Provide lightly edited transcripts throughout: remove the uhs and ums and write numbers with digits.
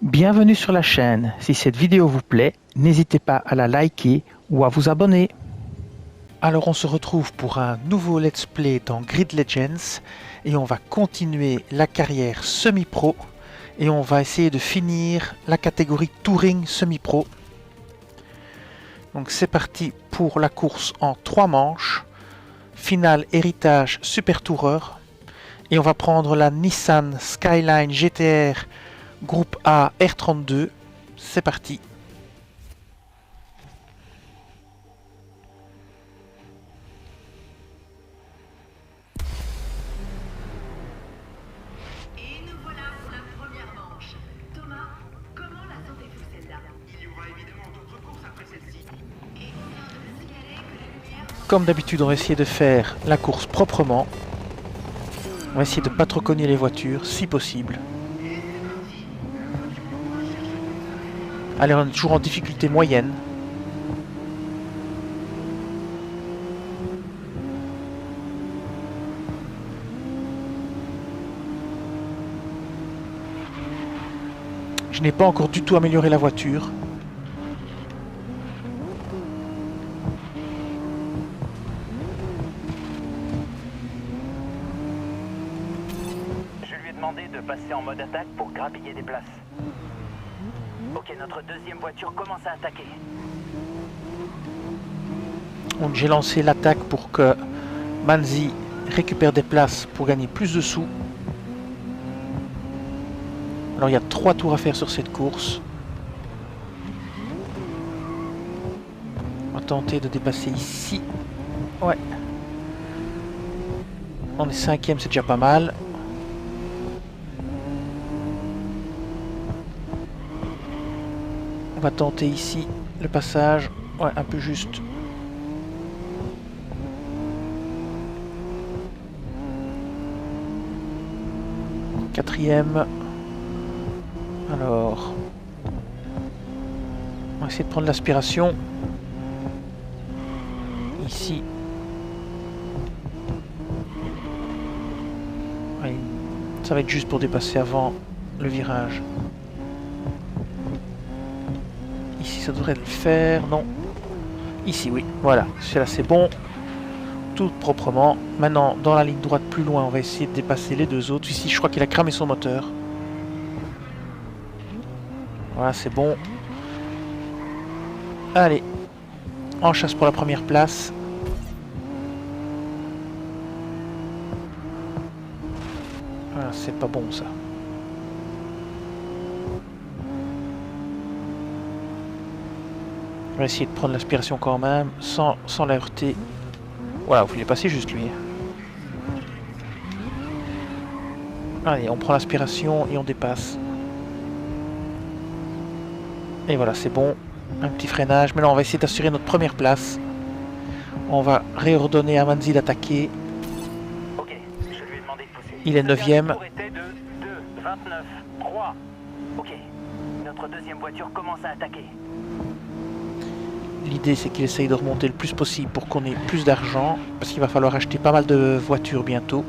Bienvenue sur la chaîne. Si cette vidéo vous plaît, n'hésitez pas à la liker ou à vous abonner. Alors on se retrouve pour un nouveau let's play dans Grid Legends et on va continuer la carrière semi-pro et on va essayer de finir la catégorie Touring semi-pro. Donc c'est parti pour la course en 3 manches. Finale héritage Super Tourer et on va prendre la Nissan Skyline GTR Groupe A R32, c'est parti. Et nous voilà pour la première manche. Thomas, comment la sentez-vous celle-là? Il y aura évidemment d'autres courses après celle-ci. Et on vient de me signaler que la lumière... Comme d'habitude, on va essayer de faire la course proprement. On va essayer de ne pas trop cogner les voitures, si possible. Allez, on est toujours en difficulté moyenne. Je n'ai pas encore du tout amélioré la voiture. Je lui ai demandé de passer en mode attaque pour grappiller des places. Ok, notre deuxième voiture commence à attaquer. Donc j'ai lancé l'attaque pour que Manzi récupère des places pour gagner plus de sous. Alors il y a 3 tours à faire sur cette course. On va tenter de dépasser ici. Ouais. On est 5e, c'est déjà pas mal. On va tenter ici le passage. Ouais, un peu juste. Quatrième. Alors, on va essayer de prendre l'aspiration. Ici. Ouais, ça va être juste pour dépasser avant le virage. Ici, ça devrait le faire. Non. Ici, oui. Voilà. Là, c'est bon. Tout proprement. Maintenant, dans la ligne droite plus loin, on va essayer de dépasser les deux autres. Ici, je crois qu'il a cramé son moteur. Voilà, c'est bon. Allez. En chasse pour la première place. Voilà, c'est pas bon, ça. On va essayer de prendre l'aspiration quand même, sans la heurter. Voilà, vous voulez passer juste lui. Allez, on prend l'aspiration et on dépasse. Et voilà, c'est bon. Un petit freinage. Maintenant, on va essayer d'assurer notre première place. On va réordonner à Manzi d'attaquer. Ok, je lui ai demandé de pousser. Il est Le dernier 9e. tour était de 2, 29, 3. Ok, notre deuxième voiture commence à attaquer. L'idée, c'est qu'il essaye de remonter le plus possible pour qu'on ait plus d'argent. Parce qu'il va falloir acheter pas mal de voitures bientôt.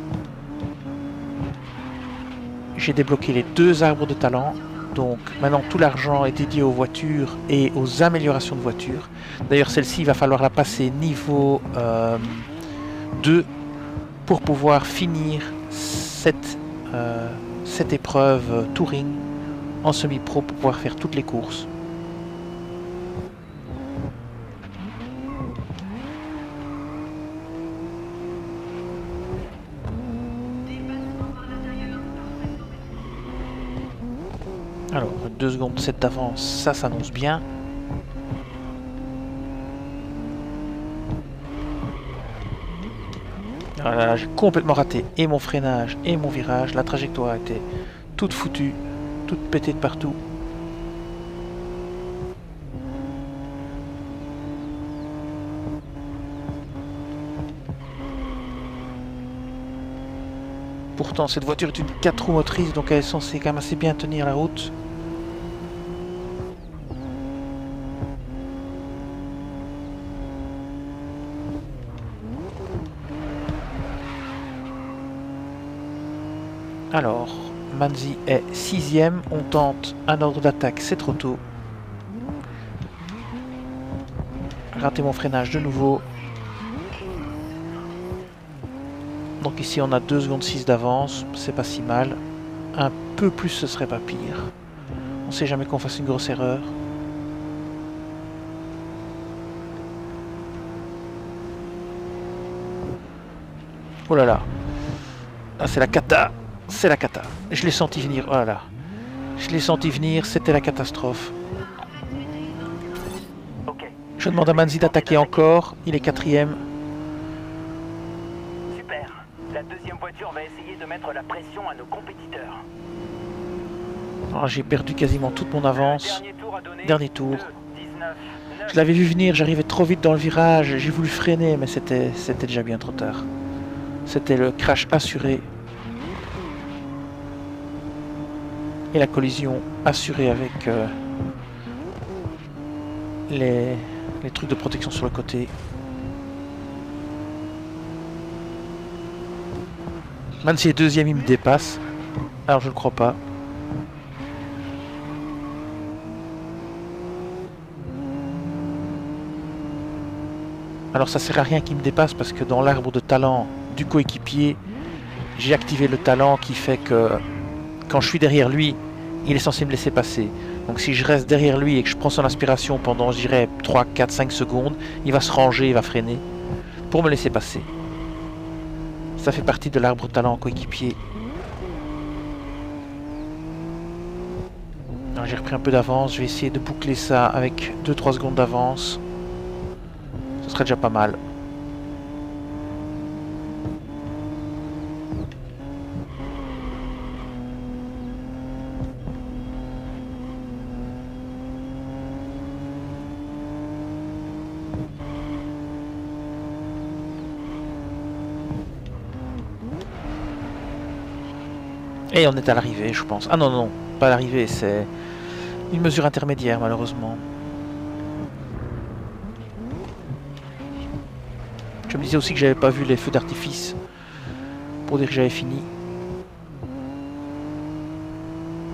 J'ai débloqué les 2 arbres de talent. Donc maintenant tout l'argent est dédié aux voitures et aux améliorations de voitures. D'ailleurs celle-ci, il va falloir la passer niveau 2 pour pouvoir finir cette épreuve Touring en semi-pro pour pouvoir faire toutes les courses. Alors 2 secondes 7 d'avance, ça s'annonce bien. Voilà, j'ai complètement raté et mon freinage et mon virage. La trajectoire était toute foutue, toute pétée de partout. Pourtant cette voiture est une 4 roues motrices, donc elle est censée quand même assez bien tenir la route. Alors, Manzi est 6ème. On tente un ordre d'attaque, c'est trop tôt. Raté mon freinage de nouveau. Donc ici on a 2 secondes 6 d'avance, c'est pas si mal. Un peu plus ce serait pas pire. On sait jamais qu'on fasse une grosse erreur. Oh là là. Ah, c'est la cata. C'est la cata. Je l'ai senti venir. Oh là là. Je l'ai senti venir, c'était la catastrophe. Ok. Je demande à Manzi d'attaquer encore. Il est 4ème. Super. La deuxième voiture va essayer de mettre la pression à nos compétiteurs. Oh, j'ai perdu quasiment toute mon avance. Dernier tour à donner. Dernier tour. 2, 19, 9. Je l'avais vu venir, j'arrivais trop vite dans le virage. J'ai voulu freiner, mais c'était déjà bien trop tard. C'était le crash assuré. Et la collision assurée avec les trucs de protection sur le côté. Même si est 2ème, il me dépasse. Alors je ne crois pas. Alors ça sert à rien qu'il me dépasse parce que dans l'arbre de talent du coéquipier, j'ai activé le talent qui fait que quand je suis derrière lui, il est censé me laisser passer. Donc si je reste derrière lui et que je prends son aspiration pendant, je dirais, 3, 4, 5 secondes, il va se ranger, il va freiner pour me laisser passer. Ça fait partie de l'arbre de talent coéquipier. J'ai repris un peu d'avance, je vais essayer de boucler ça avec 2-3 secondes d'avance. Ce serait déjà pas mal. Et on est à l'arrivée, je pense. Ah non, non, pas à l'arrivée, c'est une mesure intermédiaire, malheureusement. Je me disais aussi que j'avais pas vu les feux d'artifice pour dire que j'avais fini.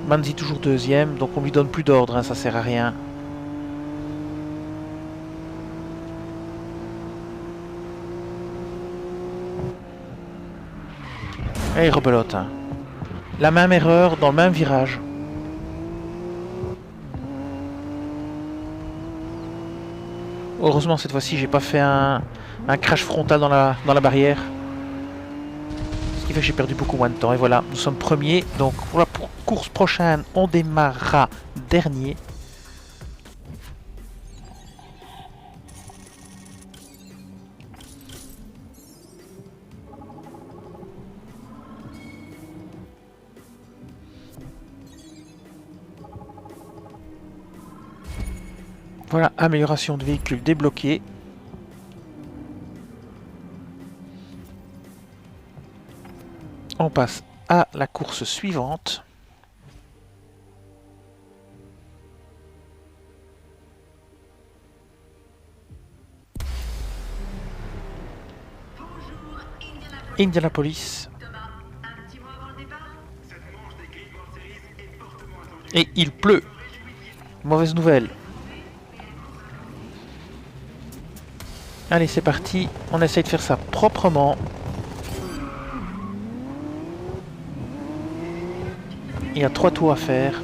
Manzi toujours 2ème, donc on lui donne plus d'ordre, hein, ça sert à rien. Et il rebelote. Hein. La même erreur dans le même virage. Heureusement cette fois-ci j'ai pas fait un crash frontal dans la barrière. Ce qui fait que j'ai perdu beaucoup moins de temps. Et voilà, nous sommes premiers. Donc pour la course prochaine, on démarrera dernier. Voilà, amélioration de véhicule débloquée. On passe à la course suivante. Indianapolis. Thomas, un petit mot avant le départ? Et il pleut. Mauvaise nouvelle. Allez, c'est parti. On essaye de faire ça proprement. Il y a 3 tours à faire.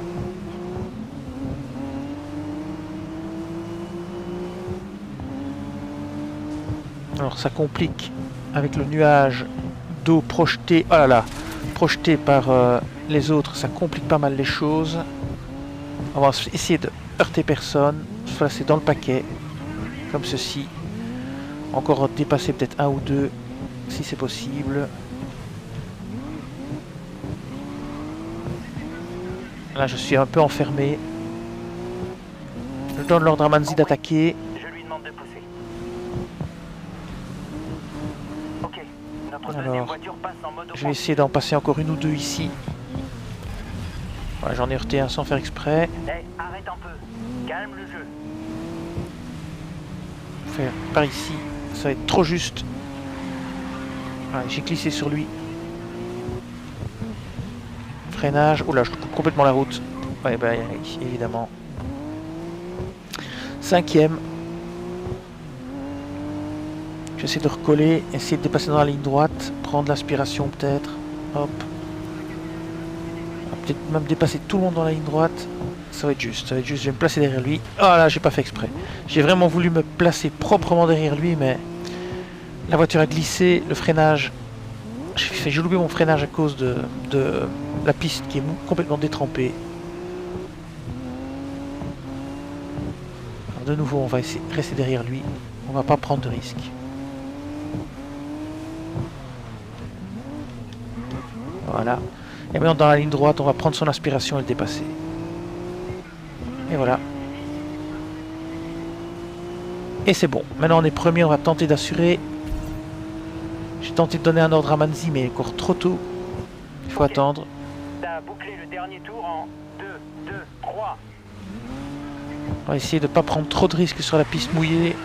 Alors ça complique avec le nuage d'eau projeté. Oh là là, projeté par les autres, ça complique pas mal les choses. On va essayer de heurter personne. Voilà, c'est dans le paquet, comme ceci. Encore dépasser peut-être 1 ou 2 si c'est possible. Là je suis un peu enfermé. Je donne l'ordre à Manzi d'attaquer. Je lui demande de pousser. Ok, notre Alors, deuxième voiture passe en mode Je vais offensive. essayer d'en passer encore 1 ou 2 ici. Voilà, j'en ai heurté un sans faire exprès. Hey, arrête un peu. Calme le jeu. Faire par ici, ça va être trop juste. Voilà, j'ai glissé sur lui. freinage. Oh là, je coupe complètement la route. Ouais, bah, évidemment. 5e. J'essaie de recoller, essayer de dépasser dans la ligne droite, prendre l'aspiration peut-être. Hop. Peut-être même dépasser tout le monde dans la ligne droite. Ça va être juste, ça va être juste. Je vais me placer derrière lui. Ah là, j'ai pas fait exprès. J'ai vraiment voulu me placer proprement derrière lui, mais la voiture a glissé, le freinage. J'ai loupé mon freinage à cause de la piste qui est complètement détrempée. Alors de nouveau, on va essayer de rester derrière lui. On va pas prendre de risque. Voilà. Et maintenant dans la ligne droite, on va prendre son aspiration et le dépasser. Et voilà. Et c'est bon. Maintenant on est premier, on va tenter d'assurer. J'ai tenté de donner un ordre à Manzi, mais il est encore trop tôt. Il faut attendre. T'as bouclé le dernier tour en 2, 2, 3. On va essayer de ne pas prendre trop de risques sur la piste mouillée.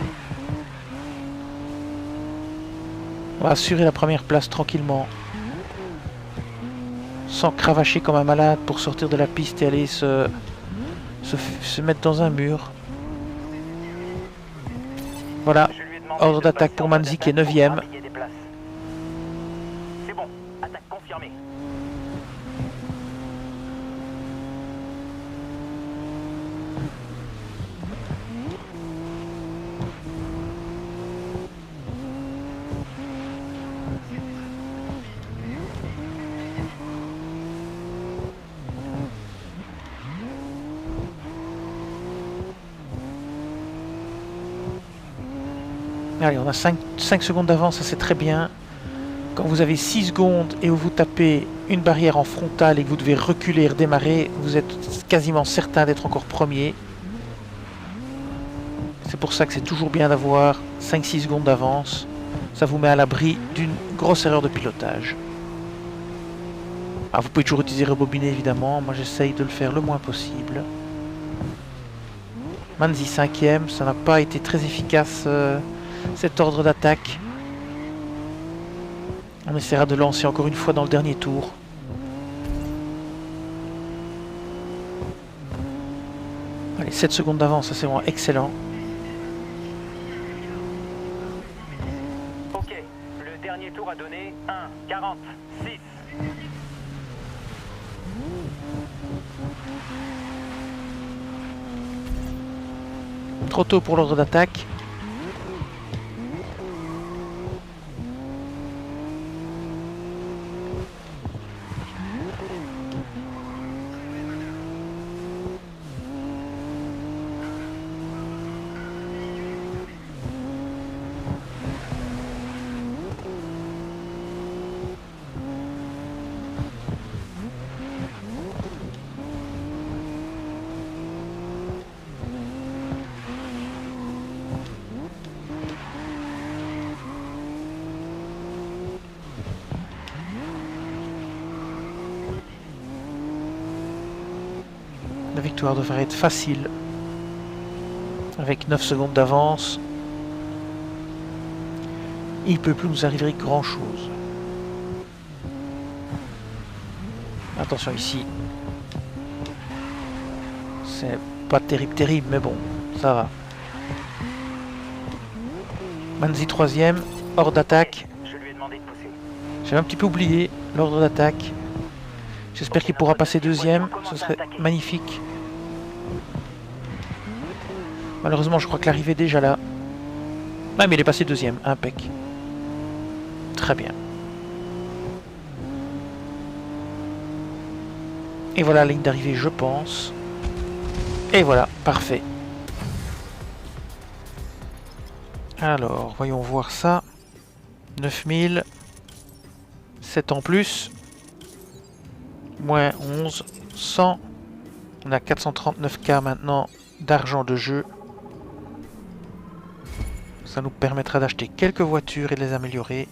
On va assurer la première place tranquillement. Sans cravacher comme un malade pour sortir de la piste et aller se mettre dans un mur. Voilà, ordre d'attaque pour Manzi qui est 9e. C'est bon, attaque confirmée. Allez, on a 5 secondes d'avance, ça c'est très bien. Quand vous avez 6 secondes et où vous tapez une barrière en frontale et que vous devez reculer et redémarrer, vous êtes quasiment certain d'être encore premier. C'est pour ça que c'est toujours bien d'avoir 5-6 secondes d'avance. Ça vous met à l'abri d'une grosse erreur de pilotage. Alors vous pouvez toujours utiliser rebobiner évidemment, moi j'essaye de le faire le moins possible. Manzi 5e, ça n'a pas été très efficace cet ordre d'attaque. On essaiera de lancer encore une fois dans le dernier tour. Allez, 7 secondes d'avance, ça c'est vraiment excellent. Ok, le dernier tour a donné 1,46. Trop tôt pour l'ordre d'attaque. La victoire devrait être facile. Avec 9 secondes d'avance. Il ne peut plus nous arriver grand chose. Attention ici. C'est pas terrible, mais bon, ça va. Manzi 3e, hors d'attaque. Je lui ai demandé de pousser. J'avais un petit peu oublié l'ordre d'attaque. J'espère qu'il pourra passer 2e, ce serait magnifique. Malheureusement, je crois que l'arrivée est déjà là. Ah, mais il est passé 2e, impec. Très bien. Et voilà la ligne d'arrivée, je pense. Et voilà, parfait. Alors, voyons voir ça. 9000. 7 en plus. Moins 11. 100. On a 439K maintenant d'argent de jeu. Ça nous permettra d'acheter quelques voitures et de les améliorer.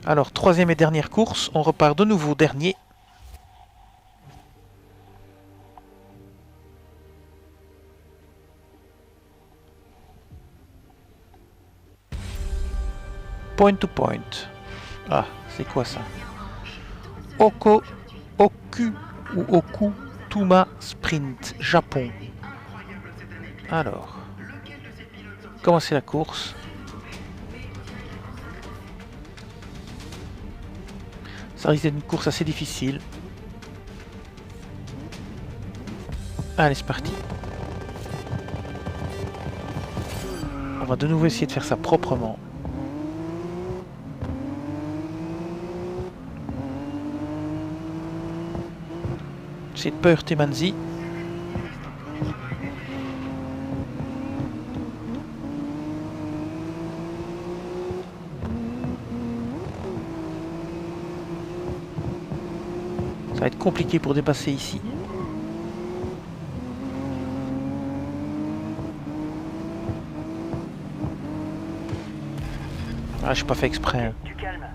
Alors, troisième et dernière course. On repart de nouveau dernier. Point to point. Ah, C'est quoi ça? Oku ou Oku Tuma Sprint, Japon. Alors, commencer la course. Ça risque d'être une course assez difficile. Allez, c'est parti. On va de nouveau essayer de faire ça proprement. J'essaie de pas heurter Manzi. Ça va être compliqué pour dépasser ici. Ah, j'ai pas fait exprès. Hein. Tu calmes.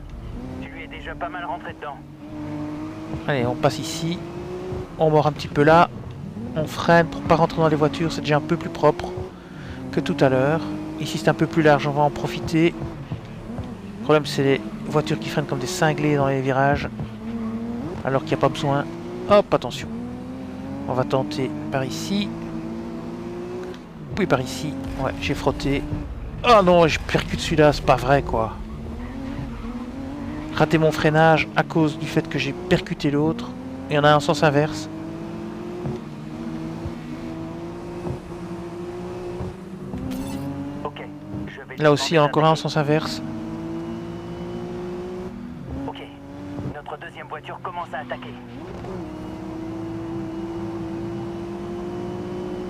Tu lui es déjà pas mal rentré dedans. Allez, on passe ici. On mord un petit peu là. On freine pour pas rentrer dans les voitures. C'est déjà un peu plus propre que tout à l'heure. Ici, c'est un peu plus large. On va en profiter. Le problème, c'est les voitures qui freinent comme des cinglés dans les virages. Alors qu'il n'y a pas besoin. Hop, attention. On va tenter par ici. Puis par ici. Ouais, j'ai frotté. Oh non, je percute celui-là, c'est pas vrai quoi. Raté mon freinage à cause du fait que j'ai percuté l'autre. Il y en a un en sens inverse. Ok. Je vais Là aussi, il y en a encore un en d'attaquer. sens inverse. Ok. Notre deuxième voiture commence à attaquer.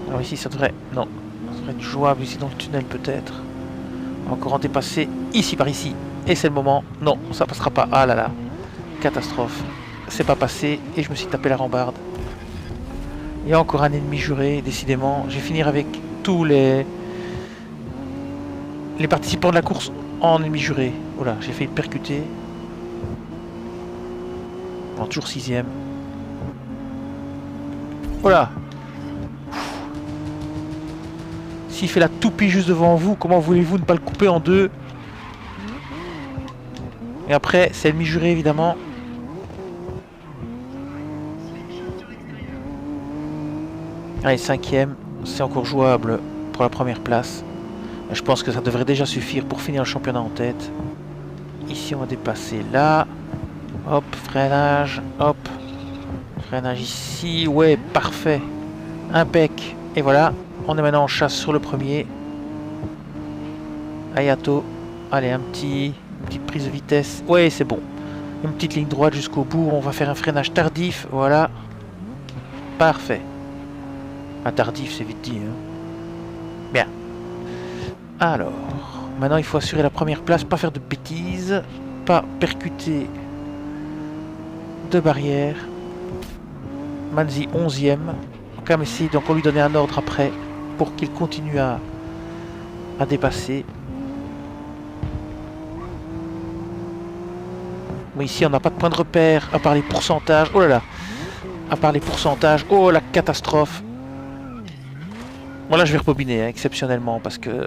Alors ici, ça devrait... Non. Ça devrait être jouable ici dans le tunnel peut-être. On va encore en dépasser ici par ici. Et c'est le moment. Non, ça passera pas. Ah là là. Catastrophe. C'est pas passé et je me suis tapé la rambarde. Il y a encore un ennemi juré, décidément. Je vais finir avec tous les participants de la course en ennemi juré. Voilà, j'ai failli le percuter. En toujours 6ème. Voilà. S'il fait la toupie juste devant vous, comment voulez-vous ne pas le couper en deux? Et après, c'est ennemi juré évidemment. Allez, 5ème, c'est encore jouable pour la première place. Je pense que ça devrait déjà suffire pour finir le championnat en tête. Ici, on va dépasser là. Hop, freinage, hop. Freinage ici, ouais, parfait. Impec. Et voilà, on est maintenant en chasse sur le premier. Ayato. Allez, une petite prise de vitesse. Ouais, c'est bon. Une petite ligne droite jusqu'au bout. On va faire un freinage tardif. Voilà. Parfait. Un tardif, c'est vite dit. Hein. Bien. Alors, maintenant il faut assurer la première place, pas faire de bêtises, pas percuter de barrière. Manzi 11ème. Quand même essayer d'encore lui donner un ordre après pour qu'il continue à dépasser. Mais ici on n'a pas de point de repère à part les pourcentages. Oh là là. À part les pourcentages. Oh la catastrophe. Bon là je vais rebobiner hein, exceptionnellement parce que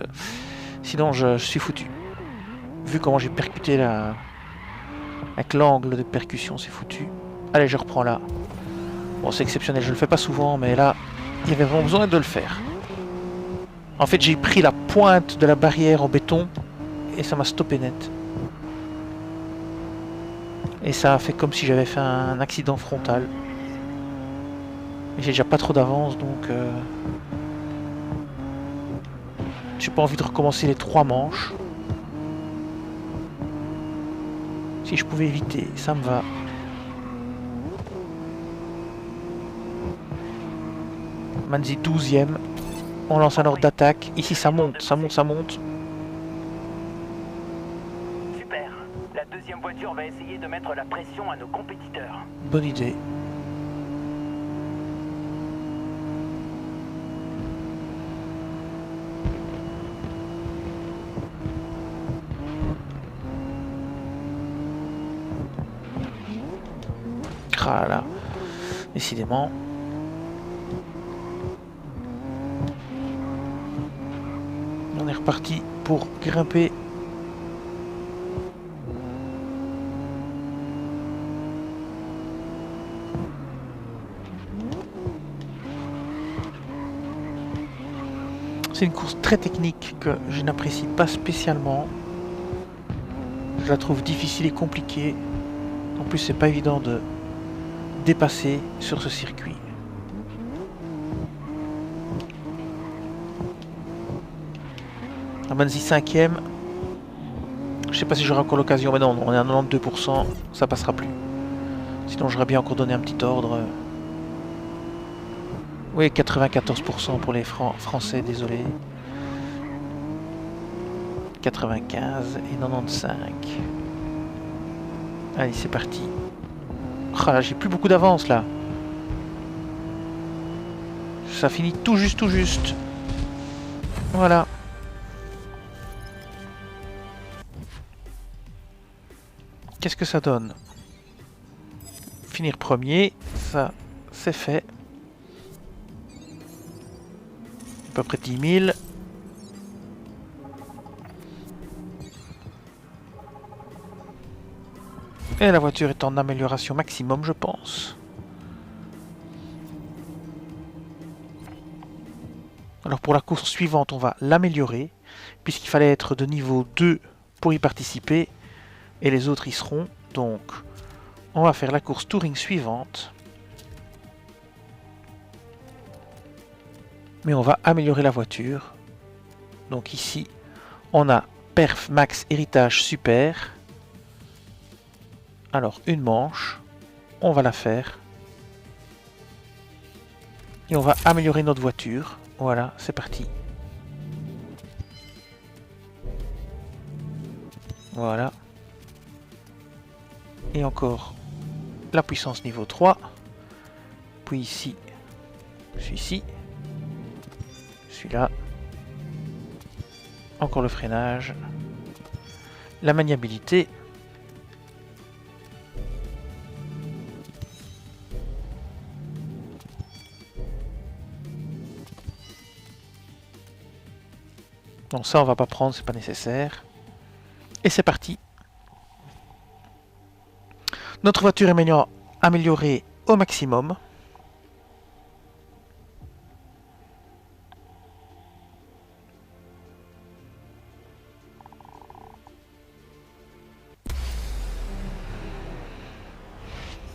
sinon je suis foutu. Vu comment j'ai percuté là avec l'angle de percussion, c'est foutu. Allez, je reprends là. Bon, c'est exceptionnel, je le fais pas souvent, mais là, il y avait vraiment besoin de le faire. En fait, j'ai pris la pointe de la barrière en béton et ça m'a stoppé net. Et ça a fait comme si j'avais fait un accident frontal. J'ai déjà pas trop d'avance, donc j'ai pas envie de recommencer les 3 manches. Si je pouvais éviter, ça me va. Manzi 12ème. On lance un ordre d'attaque. Ici ça monte, ça monte, ça monte. Super. La deuxième voiture va essayer de mettre la pression à nos compétiteurs. Bonne idée. Ah là là. Décidément. On est reparti pour grimper. C'est une course très technique que je n'apprécie pas spécialement. Je la trouve difficile et compliquée. En plus, c'est pas évident de dépasser sur ce circuit. Amanzi 5ème. Je sais pas si j'aurai encore l'occasion, mais non, on est à 92%, ça passera plus. Sinon j'aurais bien encore donné un petit ordre. Oui, 94% pour les Français, désolé. 95 et 95. Allez, c'est parti. Ah là, j'ai plus beaucoup d'avance là. Ça finit tout juste, tout juste. Voilà. Qu'est-ce que ça donne? Finir premier, ça c'est fait. À peu près 10 000. Et la voiture est en amélioration maximum, je pense. Alors pour la course suivante, on va l'améliorer, puisqu'il fallait être de niveau 2 pour y participer, et les autres y seront. Donc, on va faire la course touring suivante. Mais on va améliorer la voiture. Donc ici, on a Perf, Max, Héritage, Super. Alors, une manche, on va la faire. Et on va améliorer notre voiture. Voilà, c'est parti. Voilà. Et encore la puissance niveau 3. Puis ici, celui-ci. Celui-là. Encore le freinage. La maniabilité. Donc ça on va pas prendre, c'est pas nécessaire. Et c'est parti. Notre voiture est améliorée au maximum.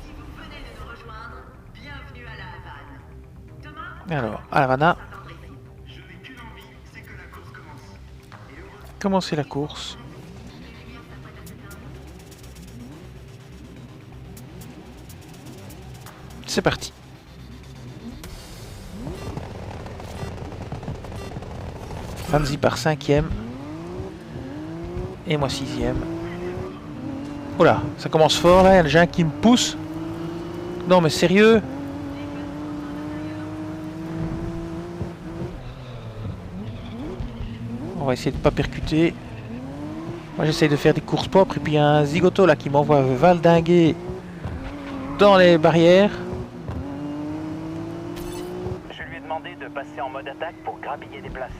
Si vous venez de nous rejoindre, bienvenue à la Havane. Thomas, Alors, à la Havana, Je n'ai qu'une envie, c'est que la course commence. Et heureusement, commencer la course. C'est parti. Fanzi par 5ème. Et moi 6ème. Oula, ça commence fort là, il y a déjà un qui me pousse. Non mais sérieux? On va essayer de ne pas percuter. Moi j'essaye de faire des courses propres et puis il y a un zigoto là qui m'envoie valdinguer dans les barrières. Je lui ai demandé de passer en mode attaque pour grappiller des places.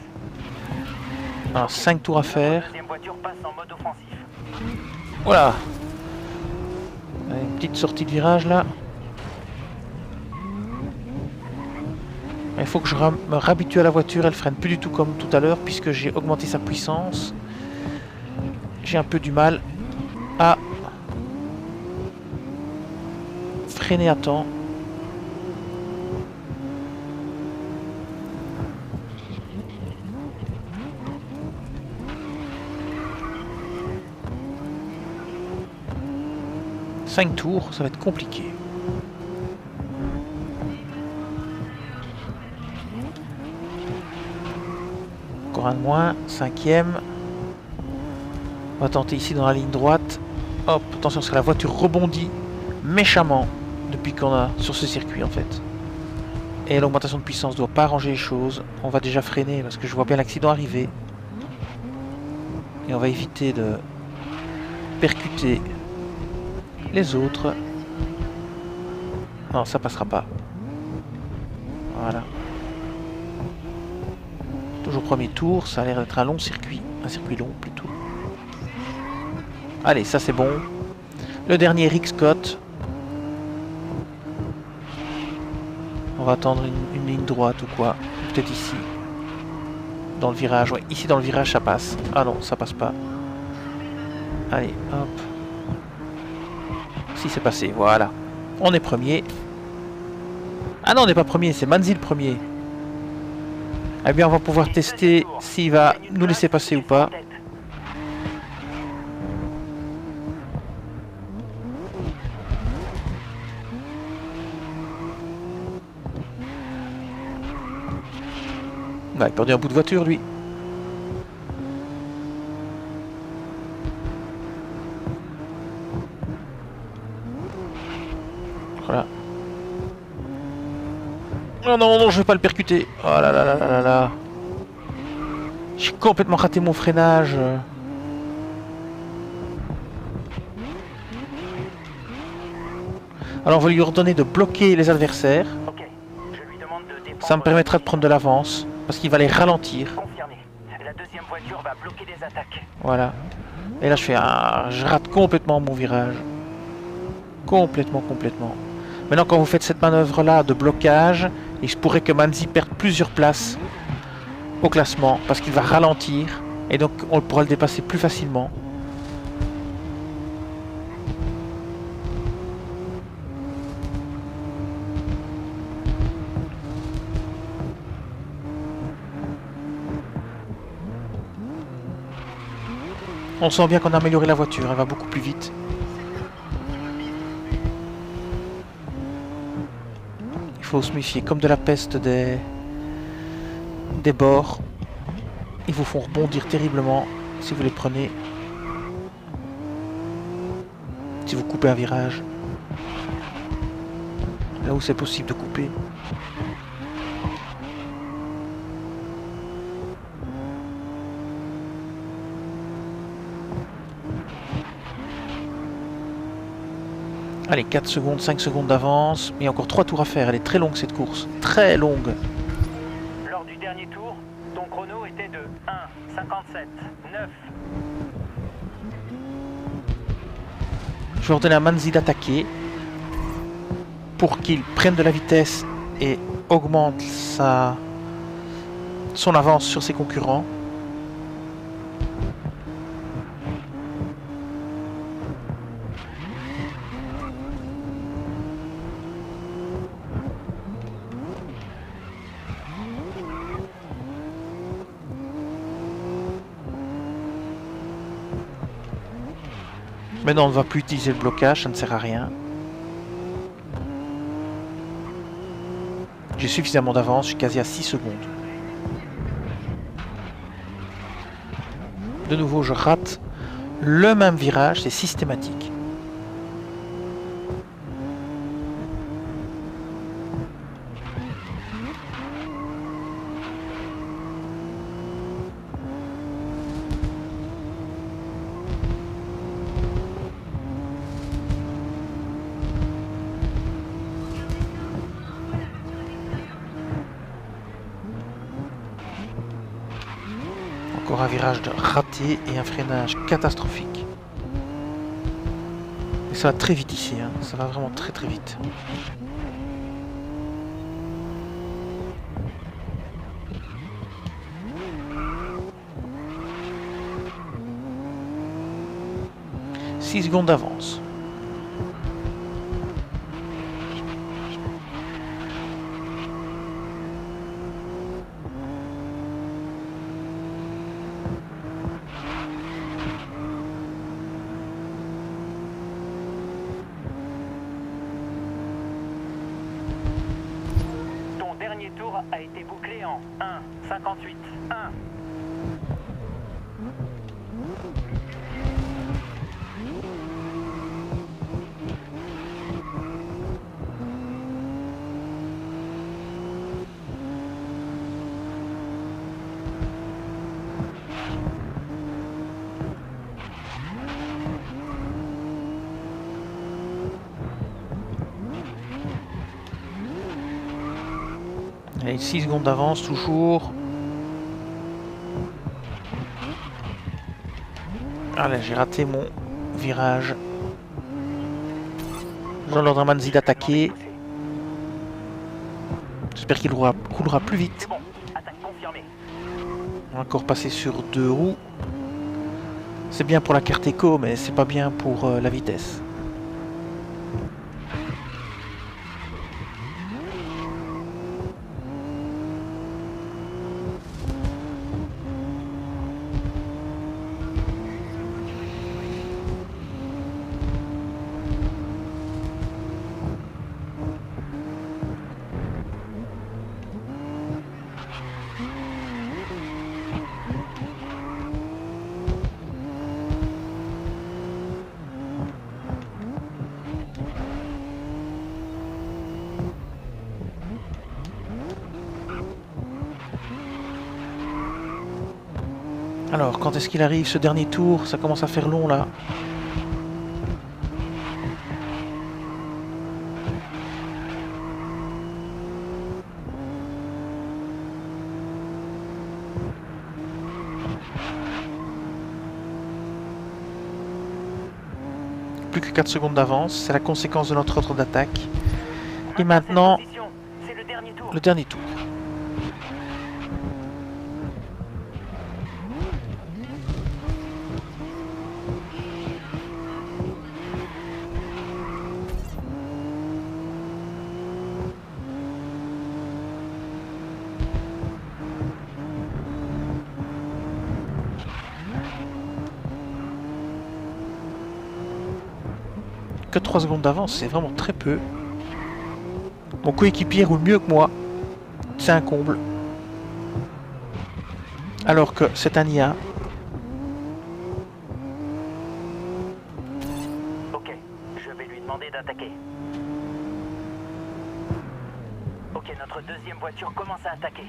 Alors 5 tours à La faire. deuxième voiture passe en mode offensif. Voilà. Une petite sortie de virage là. Il faut que je me réhabitue à la voiture, elle freine plus du tout comme tout à l'heure puisque j'ai augmenté sa puissance. J'ai un peu du mal à freiner à temps. Cinq tours, ça va être compliqué. Encore un de moins, 5ème. On va tenter ici dans la ligne droite. Hop, attention parce que la voiture rebondit méchamment depuis qu'on a sur ce circuit en fait. Et l'augmentation de puissance ne doit pas arranger les choses. On va déjà freiner parce que je vois bien l'accident arriver. Et on va éviter de percuter les autres. Non, ça passera pas. Voilà. Toujours premier tour, ça a l'air d'être un long circuit. Un circuit long plutôt. Allez, ça c'est bon. Le dernier Rick Scott. On va attendre une ligne droite ou quoi. Peut-être ici. dans le virage. Ouais, ici dans le virage ça passe. Ah non, ça passe pas. Allez, hop. Si c'est passé, voilà. On est premier. Ah non, on n'est pas premier, c'est Manzi le premier. Eh bien, on va pouvoir tester s'il va nous laisser passer ou pas. Il a perdu un bout de voiture, lui. Voilà. Oh non, non, je vais pas le percuter. Oh là là là là là là. J'ai complètement raté mon freinage. Alors on va lui ordonner de bloquer les adversaires. Ok. Je lui demande de dépendre. Ça me permettra de prendre de l'avance. Parce qu'il va les ralentir. Confirmé. La deuxième voiture va bloquer des attaques. Voilà. Et là je rate complètement mon virage. Complètement. Maintenant quand vous faites cette manœuvre là de blocage, il se pourrait que Manzi perde plusieurs places au classement. Parce qu'il va ralentir. Et donc on pourra le dépasser plus facilement. On sent bien qu'on a amélioré la voiture, elle va beaucoup plus vite. Il faut se méfier comme de la peste des bords. Ils vous font rebondir terriblement si vous les prenez. Si vous coupez un virage. Là où c'est possible de couper. Allez, 4 secondes, 5 secondes d'avance. Il y a encore 3 tours à faire. Elle est très longue cette course. Très longue. Lors du dernier tour, ton chrono était de 1,57,9. Je vais ordonner à Manzi d'attaquer. Pour qu'il prenne de la vitesse et augmente son avance sur ses concurrents. Maintenant on ne va plus utiliser le blocage, ça ne sert à rien. J'ai suffisamment d'avance, je suis quasi à 6 secondes. De nouveau je rate le même virage, c'est systématique. Encore un virage de raté et un freinage catastrophique. Et ça va très vite ici, hein. Ça va vraiment très vite. « 6 secondes d'avance. Tour a été bouclé en 1,58,1. Allez, 6 secondes d'avance toujours. Allez, j'ai raté mon virage. J'en ordre à Manzi d'attaquer. J'espère qu'il coulera plus vite. C'est bon, attaque confirmée. On va encore passer sur 2 roues. C'est bien pour la carte éco, mais c'est pas bien pour la vitesse. Alors, quand est-ce qu'il arrive ce dernier tour? Ça commence à faire long là. Plus que 4 secondes d'avance, c'est la conséquence de notre ordre d'attaque. Et maintenant, C'est le dernier tour. le dernier tour. Que 3 secondes d'avance, c'est vraiment très peu. Mon coéquipier roule mieux que moi. C'est un comble. Alors que c'est un IA. Ok, je vais lui demander d'attaquer. Ok, notre deuxième voiture commence à attaquer.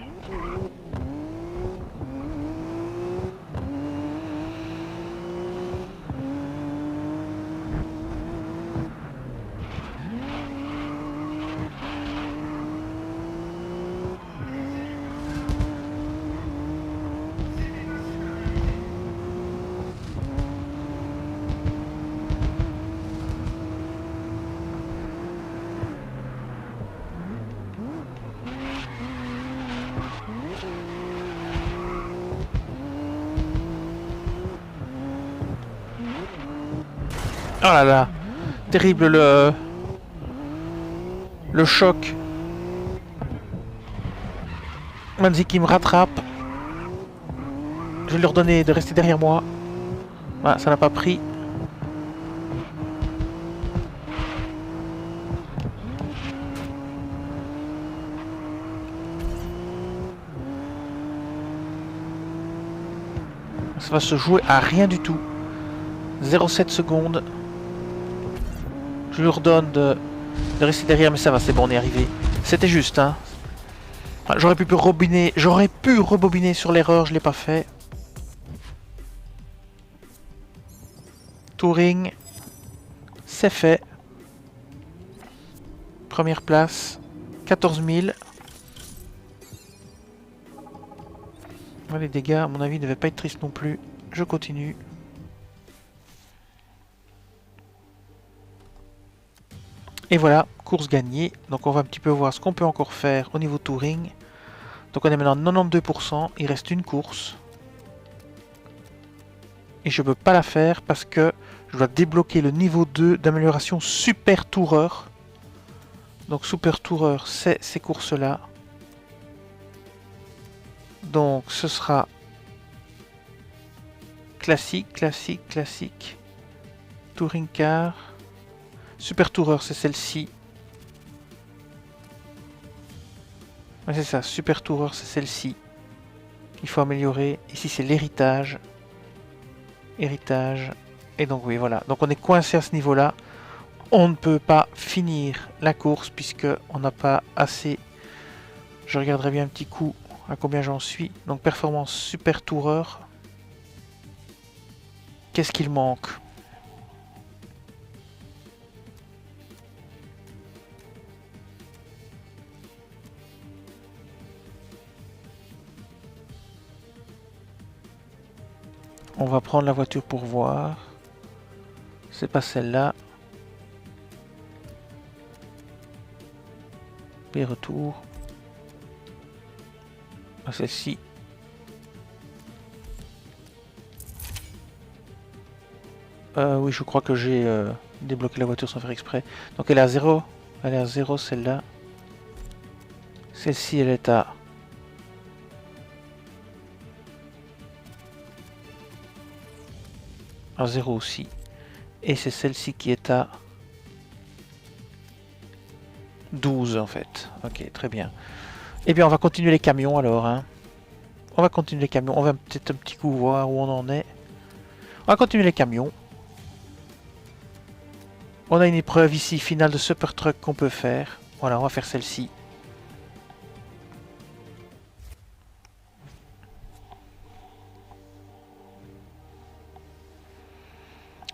Oh là là. Terrible le choc. Manzi qui me rattrape. Je vais lui redonner de rester derrière moi. Ah, ça n'a pas pris. Ça va se jouer à rien du tout. 0,7 secondes. Je lui redonne de rester derrière, mais ça va, c'est bon, on est arrivé. C'était juste, hein. J'aurais pu rebobiner sur l'erreur, je l'ai pas fait. Touring, c'est fait. Première place, 14 000. Les dégâts, à mon avis, ne devaient pas être tristes non plus. Je continue. Et voilà, course gagnée. Donc on va un petit peu voir ce qu'on peut encore faire au niveau touring. Donc on est maintenant à 92%, il reste une course. Et je ne peux pas la faire parce que je dois débloquer le niveau 2 d'amélioration Super Toureur. Donc Super Toureur, c'est ces courses-là. Donc ce sera classique, classique, classique. Touring Car. Super Toureur, c'est celle-ci. Ouais, c'est ça, Super Toureur, c'est celle-ci. Il faut améliorer. Ici, c'est l'héritage. Héritage. Et donc, oui, voilà. Donc, on est coincé à ce niveau-là. On ne peut pas finir la course puisque on n'a pas assez. Je regarderai bien un petit coup à combien j'en suis. Donc, performance Super Toureur. Qu'est-ce qu'il manque ? On va prendre la voiture pour voir. C'est pas celle-là. Et retour. Celle-ci. Oui, je crois que j'ai débloqué la voiture sans faire exprès. Donc elle est à 0. Elle est à 0 celle-là. Celle-ci, elle est à... à 0 aussi. Et c'est celle-ci qui est à 12 en fait. Ok, très bien. Eh bien, on va continuer les camions alors. Hein. On va continuer les camions. On va peut-être un petit coup voir où on en est. On va continuer les camions. On a une épreuve ici, finale de Super Truck qu'on peut faire. Voilà, on va faire celle-ci.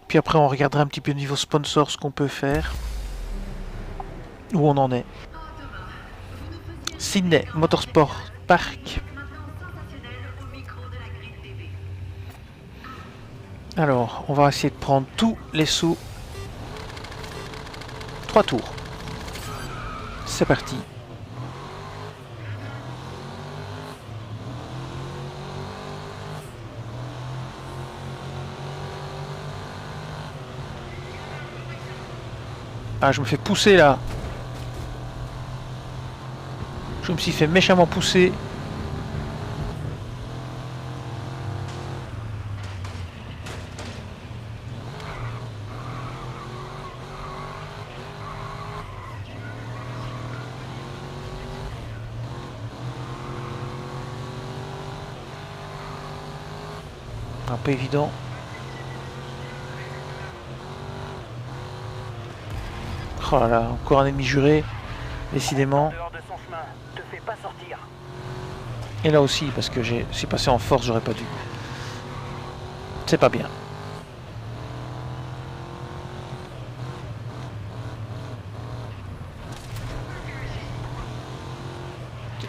Puis après, on regardera un petit peu au niveau sponsor ce qu'on peut faire. Où on en est. Sydney Motorsport Park. Alors, on va essayer de prendre tous les sous. 3 tours. C'est parti. Ah, je me fais pousser là. Je me suis fait méchamment pousser. Ah, pas évident. Oh là là, encore un ennemi juré. Décidément. Dehors de son chemin, te fais pas sortir. Et là aussi, parce que j'ai passé en force, j'aurais pas dû. C'est pas bien.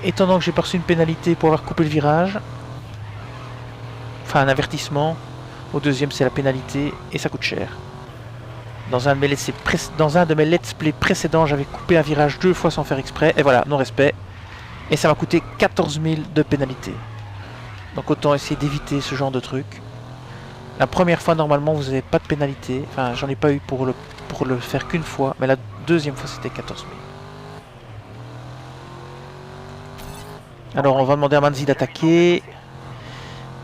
Étonnant que j'ai pas reçu une pénalité pour avoir coupé le virage. Enfin, un avertissement. Au deuxième, c'est la pénalité et ça coûte cher. Dans un de mes let's play précédents, j'avais coupé un virage 2 fois sans faire exprès. Et voilà, non-respect. Et ça m'a coûté 14 000 de pénalité. Donc autant essayer d'éviter ce genre de truc. La première fois, normalement, vous n'avez pas de pénalité. Enfin, j'en ai pas eu pour le faire qu'une fois. Mais la deuxième fois, c'était 14 000. Alors, on va demander à Manzi d'attaquer.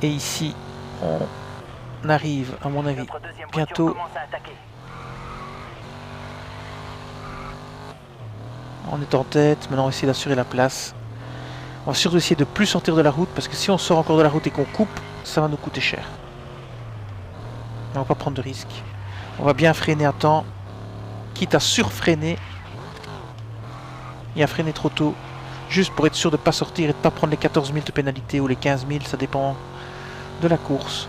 Et ici, on arrive, à mon avis, Notre deuxième bientôt. voiture commence à attaquer. On est en tête. Maintenant, on va essayer d'assurer la place. On va surtout essayer de plus sortir de la route. Parce que si on sort encore de la route et qu'on coupe, ça va nous coûter cher. On va pas prendre de risques. On va bien freiner à temps. Quitte à surfreiner. Et à freiner trop tôt. Juste pour être sûr de ne pas sortir et de ne pas prendre les 14 000 de pénalité ou les 15 000. Ça dépend de la course.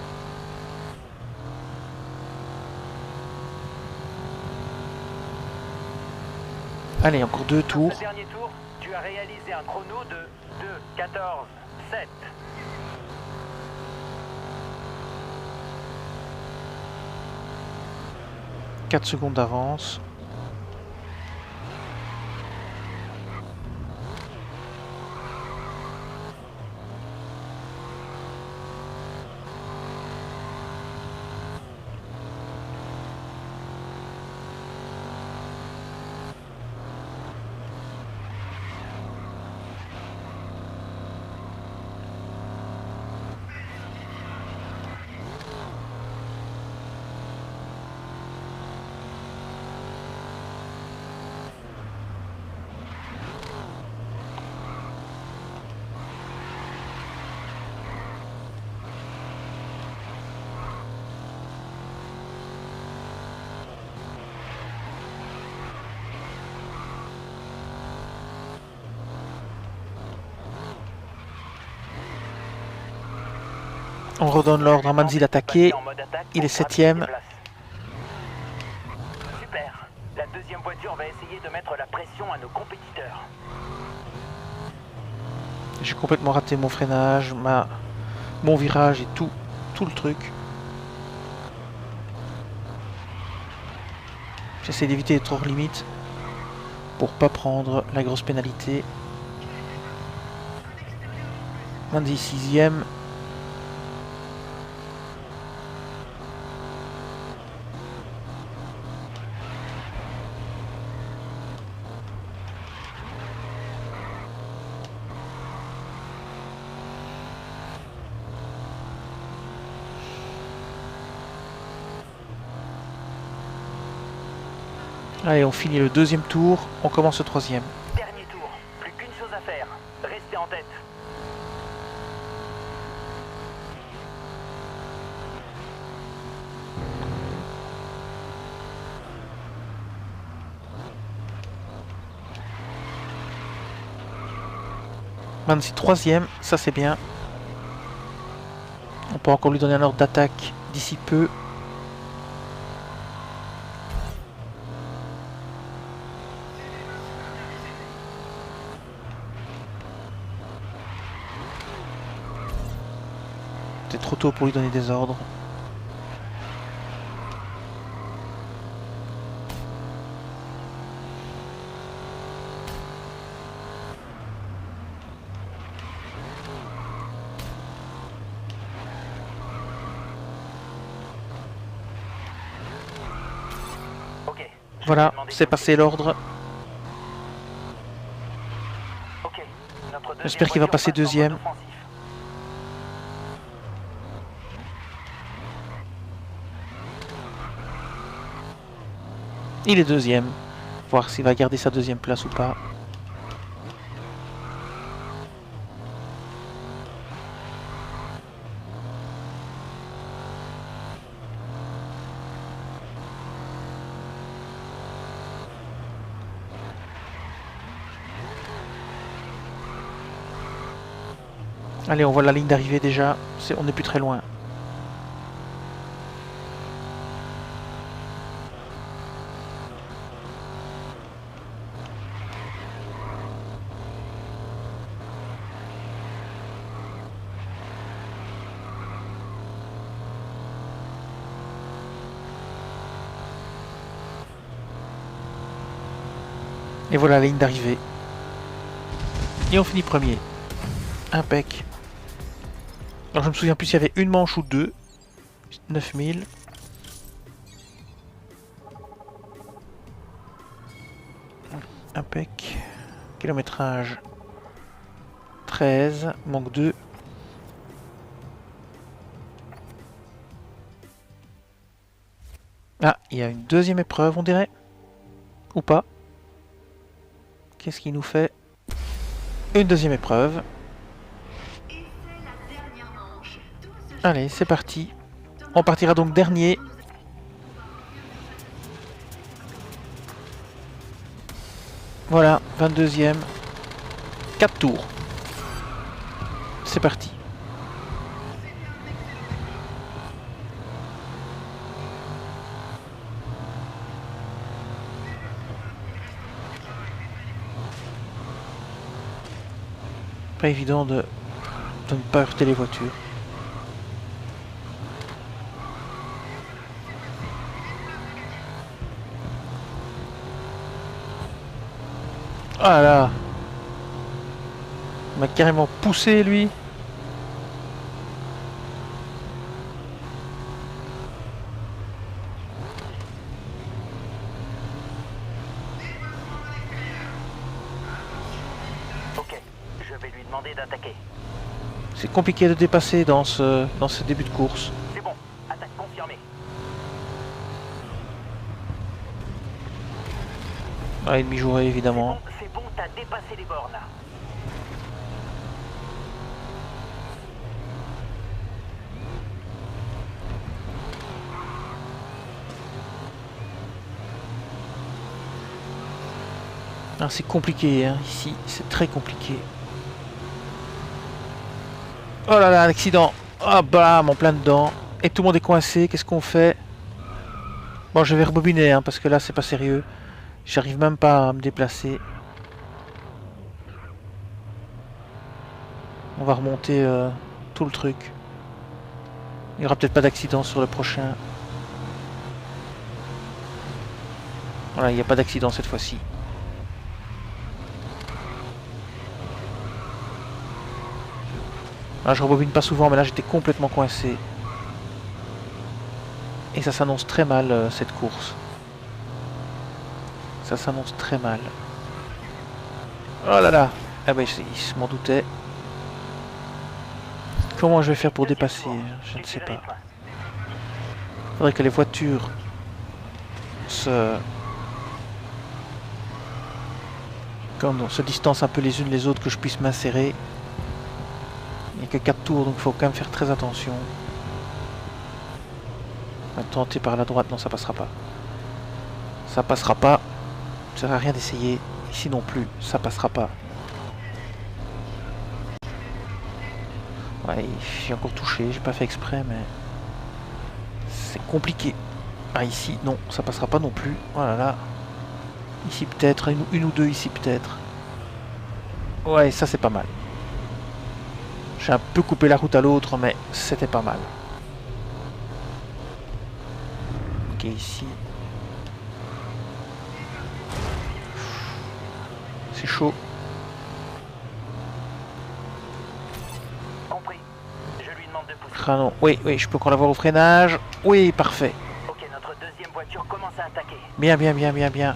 Allez, encore 2 Sur tours. ce dernier tour, tu as réalisé un chrono de 2:14:7. 4 secondes d'avance. On redonne l'ordre à Manzi d'attaquer. En mode attaque Il est pour grappiller 7ème. des places. Super. La deuxième voiture va essayer de mettre la pression à nos compétiteurs. J'ai complètement raté mon freinage, mon virage et tout le truc. J'essaie d'éviter d'être hors limite pour pas prendre la grosse pénalité. Manzi 6ème. Allez, on finit le deuxième tour, on commence le troisième. Dernier tour, plus qu'une chose à faire. Restez en tête. Mancy troisième, ça c'est bien. On peut encore lui donner un ordre d'attaque d'ici peu. C'est trop tôt pour lui donner des ordres. Ok. Voilà, c'est passé l'ordre. Ok. Notre deuxième J'espère qu'il va voiture passer passe en mode deuxième. offensif. Il est deuxième. Voir s'il va garder sa deuxième place ou pas. Allez, on voit la ligne d'arrivée déjà. On n'est plus très loin. Et voilà la ligne d'arrivée. Et on finit premier. Impec. Alors je me souviens plus s'il y avait une manche ou deux. 9000. Impec. Kilométrage 13. Manque 2. Ah, il y a une deuxième épreuve, on dirait. Ou pas. Qu'est-ce qu'il nous fait? Une deuxième épreuve. Et c'est la dernière manche. Tout se Allez, c'est parti. On partira donc dernier. Voilà, 22e. 4 tours. C'est parti. Pas évident de ne pas heurter les voitures. Ah là! Il m'a carrément poussé lui. Ok. Je vais lui demander d'attaquer. C'est compliqué de dépasser dans ce début de course. C'est bon. Attaque confirmée. Ah, ennemi joué évidemment. C'est bon, t'as dépassé les bornes. Ah, c'est compliqué hein, ici, c'est très compliqué. Oh là là, un accident. Ah bam, en plein dedans. Et tout le monde est coincé, qu'est-ce qu'on fait? Bon, je vais rebobiner hein, parce que là c'est pas sérieux. J'arrive même pas à me déplacer. On va remonter tout le truc. Il n'y aura peut-être pas d'accident sur le prochain. Voilà, il n'y a pas d'accident cette fois-ci. Ah, je rebobine pas souvent, mais là j'étais complètement coincé. Et ça s'annonce très mal cette course. Ça s'annonce très mal. Oh là là! Ah ben, je m'en doutais. Comment je vais faire pour dépasser? Je ne sais pas. Il faudrait que les voitures se Quand on se distance un peu les unes les autres, que je puisse m'insérer. Il n'y a que 4 tours, donc il faut quand même faire très attention. On va tenter par la droite, non ça passera pas. Ça passera pas. Ça sert à rien d'essayer. Ici non plus, ça passera pas. Ouais, j'ai encore touché, j'ai pas fait exprès, mais c'est compliqué. Ah ici, non, ça passera pas non plus. Voilà là. Ici peut-être, une ou deux ici peut-être. Ouais, ça c'est pas mal. J'ai un peu coupé la route à l'autre, mais c'était pas mal. Ok, ici. C'est chaud. Compris. Je lui demande de pousser. Cranon. Oui, oui, je peux encore l'avoir au freinage. Oui, parfait. Ok, notre deuxième voiture commence à attaquer. Bien, bien, bien, bien, bien.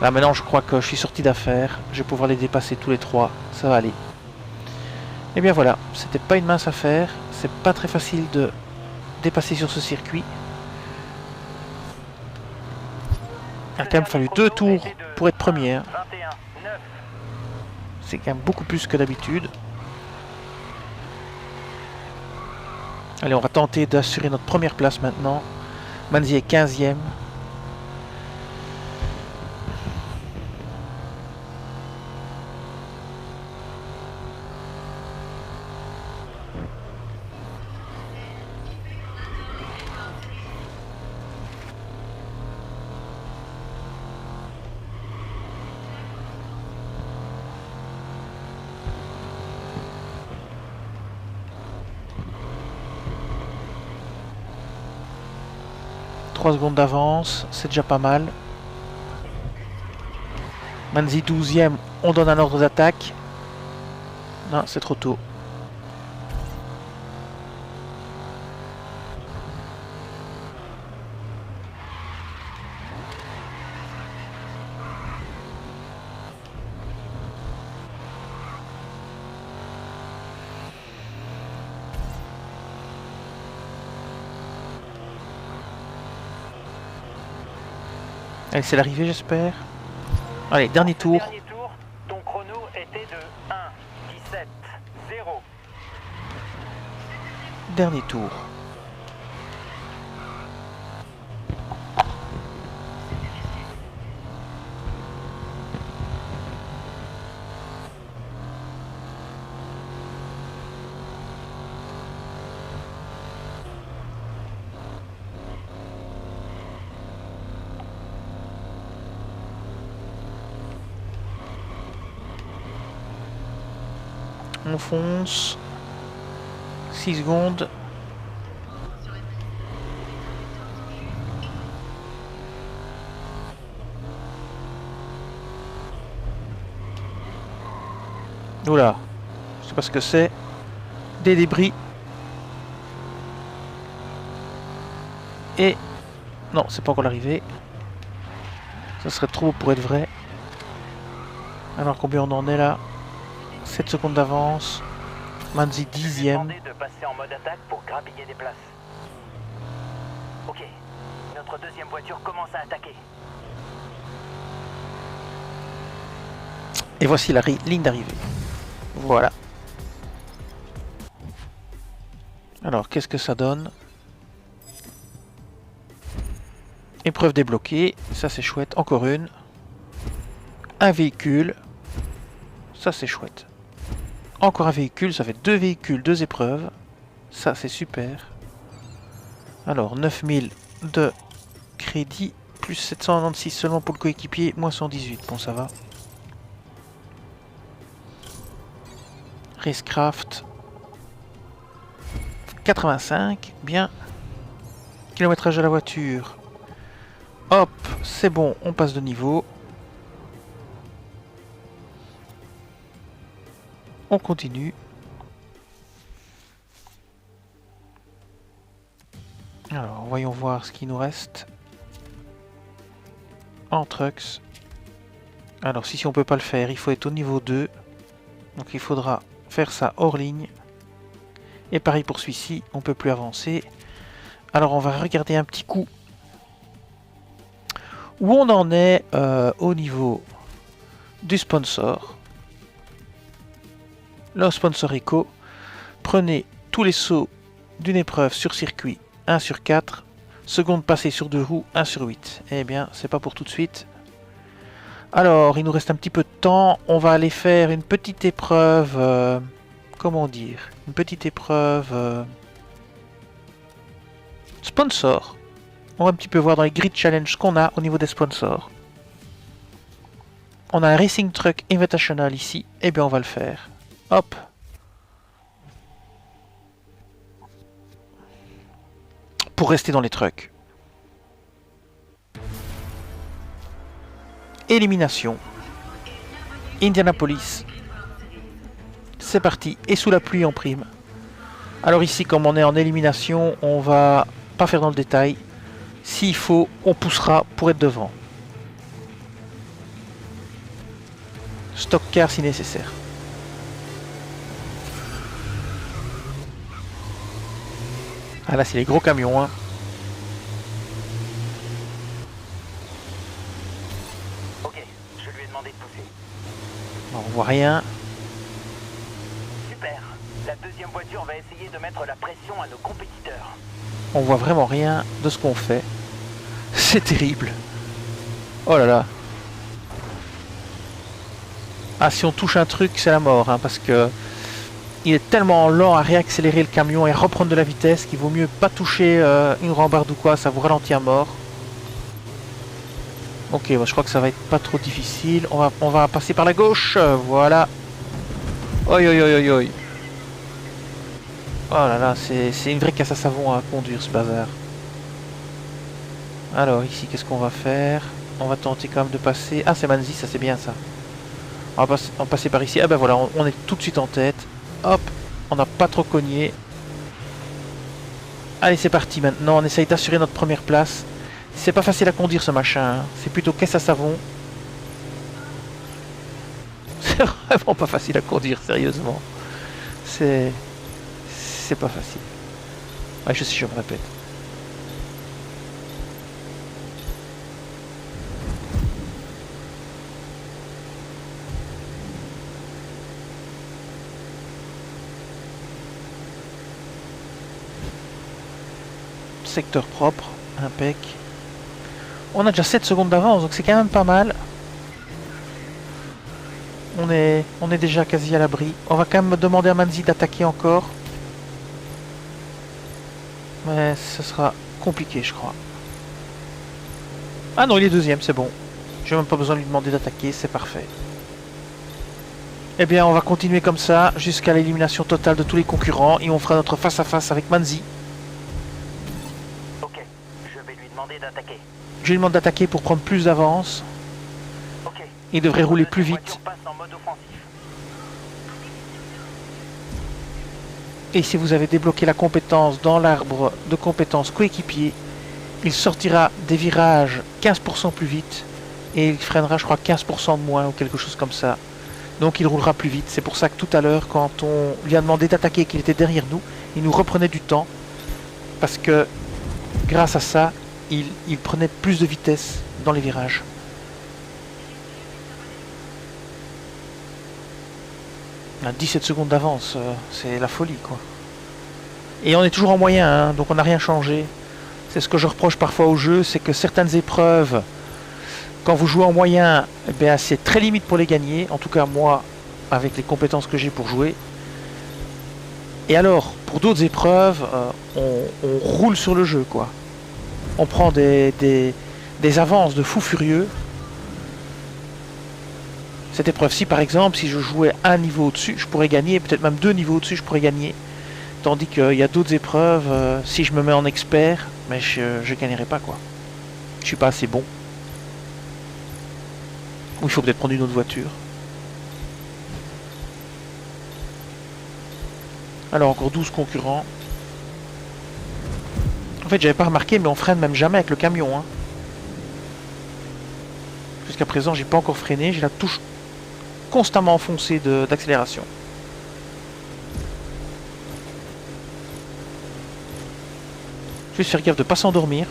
Là maintenant je crois que je suis sorti d'affaire. Je vais pouvoir les dépasser tous les trois. Ça va aller. Et bien voilà, c'était pas une mince affaire. C'est pas très facile de dépasser sur ce circuit. Il a quand même fallu 2 tours pour être premier. 21, 9. C'est quand même beaucoup plus que d'habitude. Allez, on va tenter d'assurer notre première place maintenant. Manzi est 15e. Secondes d'avance, c'est déjà pas mal. Manzi 12e, on donne un ordre d'attaque. Non, c'est trop tôt. Allez, c'est l'arrivée, j'espère. Allez, dernier tour. Dernier tour, ton chrono était de 1, 17, 0. Dernier tour. On fonce. 6 secondes. Oula. Je sais pas ce que c'est. Des débris. Et... non, c'est pas encore l'arrivée. Ça serait trop beau pour être vrai. Alors combien on en est là? 7 secondes d'avance. Manzi 10e. De passer en mode attaque pour grappiller des places. Ok, notre deuxième voiture commence à attaquer. Et voici la ligne d'arrivée. Voilà. Alors, qu'est-ce que ça donne? Épreuve débloquée. Ça, c'est chouette. Encore une. Un véhicule. Ça, c'est chouette. Encore un véhicule. Ça fait 2 véhicules, 2 épreuves. Ça, c'est super. Alors, 9000 de crédit. Plus 796 seulement pour le coéquipier. Moins 118. Bon, ça va. Racecraft 85, bien. Kilométrage de la voiture. Hop, c'est bon, on passe de niveau. On continue. Alors, voyons voir ce qui nous reste. En trucks. Alors, si on peut pas le faire, il faut être au niveau 2. Donc il faudra faire ça hors ligne. Et pareil pour celui-ci, on peut plus avancer. Alors on va regarder un petit coup où on en est au niveau du sponsor. Le sponsor Eco. Prenez tous les sauts d'une épreuve sur circuit 1 sur 4. Seconde passée sur 2 roues 1 sur 8. Eh bien, c'est pas pour tout de suite. Alors, il nous reste un petit peu de temps. On va aller faire une petite épreuve... comment dire? Une petite épreuve... sponsor. On va un petit peu voir dans les grid challenge ce qu'on a au niveau des sponsors. On a un Racing Truck Invitational ici. Eh bien, on va le faire. Hop. Pour rester dans les trucks. Élimination. Indianapolis. C'est parti. Et sous la pluie en prime. Alors ici, comme on est en élimination, on va pas faire dans le détail. S'il faut, on poussera pour être devant. Stock car si nécessaire. Ah là, c'est les gros camions, hein. Ok, je lui ai demandé de pousser. On voit rien. Super. La deuxième voiture va essayer de mettre la pression à nos compétiteurs. On voit vraiment rien de ce qu'on fait. C'est terrible. Oh là là. Ah, si on touche un truc, c'est la mort, hein, parce que il est tellement lent à réaccélérer le camion et à reprendre de la vitesse qu'il vaut mieux pas toucher une rambarde ou quoi, ça vous ralentit à mort. Ok, bah, je crois que ça va être pas trop difficile. On va passer par la gauche, voilà. Oi oi oi oi oi. Oh là là, c'est une vraie casse à savon à conduire ce bazar. Alors ici, qu'est-ce qu'on va faire? On va tenter quand même de passer. Ah, c'est Manzi, ça c'est bien ça. On va passer par ici. Ah ben voilà, on est tout de suite en tête. Hop, on n'a pas trop cogné. Allez, c'est parti maintenant. On essaye d'assurer notre première place. C'est pas facile à conduire ce machin, hein. C'est plutôt caisse à savon. C'est vraiment pas facile à conduire, sérieusement. C'est pas facile. Ouais, je sais, je me répète. Secteur propre, impec. On a déjà 7 secondes d'avance, donc c'est quand même pas mal. On est déjà quasi à l'abri. On va quand même demander à Manzi d'attaquer encore. Mais ce sera compliqué, je crois. Ah non, il est deuxième, c'est bon. J'ai même pas besoin de lui demander d'attaquer, c'est parfait. Eh bien, on va continuer comme ça jusqu'à l'élimination totale de tous les concurrents et on fera notre face-à-face avec Manzi. Ok, je vais lui demander d'attaquer. Je lui demande d'attaquer pour prendre plus d'avance. Ok. Il devrait rouler plus La vite. voiture passe en mode offensif. Et si vous avez débloqué la compétence dans l'arbre de compétences coéquipier, il sortira des virages 15% plus vite et il freinera, je crois, 15% de moins ou quelque chose comme ça. Donc il roulera plus vite. C'est pour ça que tout à l'heure, quand on lui a demandé d'attaquer et qu'il était derrière nous, il nous reprenait du temps. Parce que grâce à ça, il prenait plus de vitesse dans les virages. On a 17 secondes d'avance, c'est la folie quoi. Et on est toujours en moyen, hein, donc on n'a rien changé. C'est ce que je reproche parfois au jeu, c'est que certaines épreuves, quand vous jouez en moyen, eh bien, c'est très limite pour les gagner. En tout cas moi, avec les compétences que j'ai pour jouer. Et alors, pour d'autres épreuves, on roule sur le jeu quoi. On prend des avances de fou furieux. Cette épreuve-ci, par exemple, si je jouais un niveau au-dessus, je pourrais gagner, peut-être même 2 niveaux au-dessus, je pourrais gagner. Tandis qu'il y a d'autres épreuves, si je me mets en expert, mais je gagnerai pas, quoi. Je suis pas assez bon. Ou il faut peut-être prendre une autre voiture. Alors, encore 12 concurrents. En fait, j'avais pas remarqué, mais on freine même jamais avec le camion, hein. Jusqu'à présent, j'ai pas encore freiné, j'ai la touche constamment enfoncée d'accélération. Juste faire gaffe de pas s'endormir.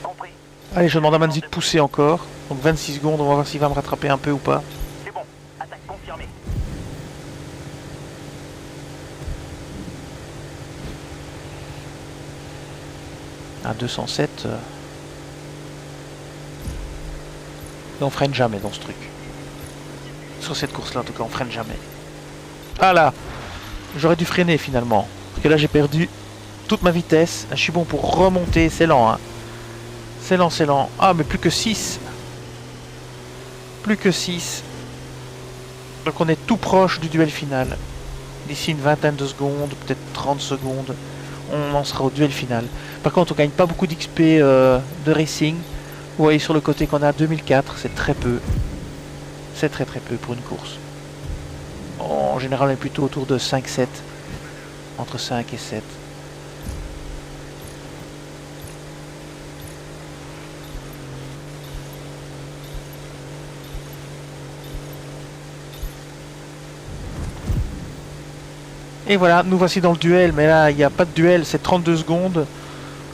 Compris. Allez, je demande à Manzi de pousser encore. Donc 26 secondes, on va voir s'il va me rattraper un peu ou pas. C'est bon, attaque confirmée. À 207. Et on freine jamais dans ce truc. Sur cette course-là, en tout cas, on freine jamais. Ah là, j'aurais dû freiner finalement. Parce que là, j'ai perdu toute ma vitesse. Je suis bon pour remonter. C'est lent, hein. C'est lent, c'est lent. Ah, mais plus que 6. Plus que 6. Donc on est tout proche du duel final. D'ici une vingtaine de secondes, peut-être 30 secondes, on en sera au duel final. Par contre, on gagne pas beaucoup d'XP de racing. Vous voyez sur le côté qu'on a 2004, c'est très peu. C'est très peu pour une course. En général, on est plutôt autour de 5-7. Entre 5 et 7. Et voilà, nous voici dans le duel, mais là, il n'y a pas de duel, c'est 32 secondes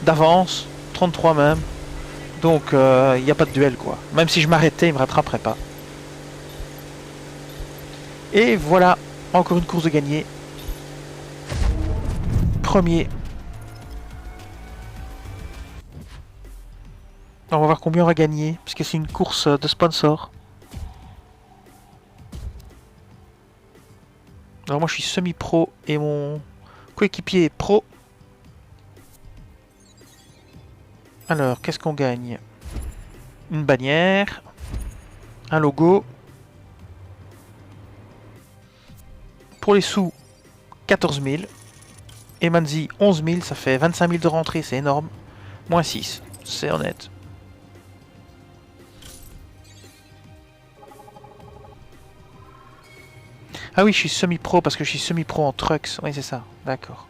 d'avance, 33 même. Donc, il n'y a pas de duel, quoi. Même si je m'arrêtais, il ne me rattraperait pas. Et voilà, encore une course de gagné. Premier. On va voir combien on va gagner, parce que c'est une course de sponsor. Alors moi je suis semi-pro et mon coéquipier est pro. Alors, qu'est-ce qu'on gagne? Une bannière, un logo. Pour les sous, 14 000. Et Manzi, 11 000, ça fait 25 000 de rentrée, c'est énorme. Moins 6, c'est honnête. Ah oui, je suis semi-pro parce que je suis semi-pro en trucks. Oui, c'est ça, d'accord.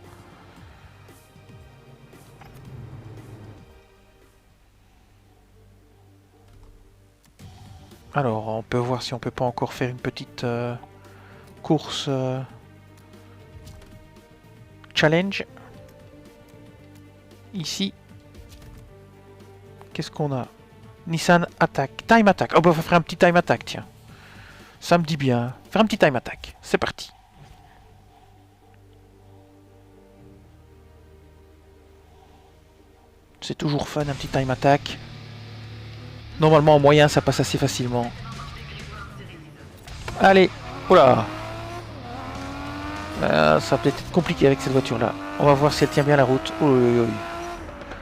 Alors, on peut voir si on peut pas encore faire une petite course challenge. Ici. Qu'est-ce qu'on a? Nissan Attack. Time Attack. Oh, bah, on va faire un petit Time Attack, tiens. Ça me dit bien. Faire un petit Time Attack. C'est parti. C'est toujours fun, un petit Time Attack. Normalement, en moyen, ça passe assez facilement. Allez. Oula. Ça va peut-être être compliqué avec cette voiture-là. On va voir si elle tient bien la route. Il va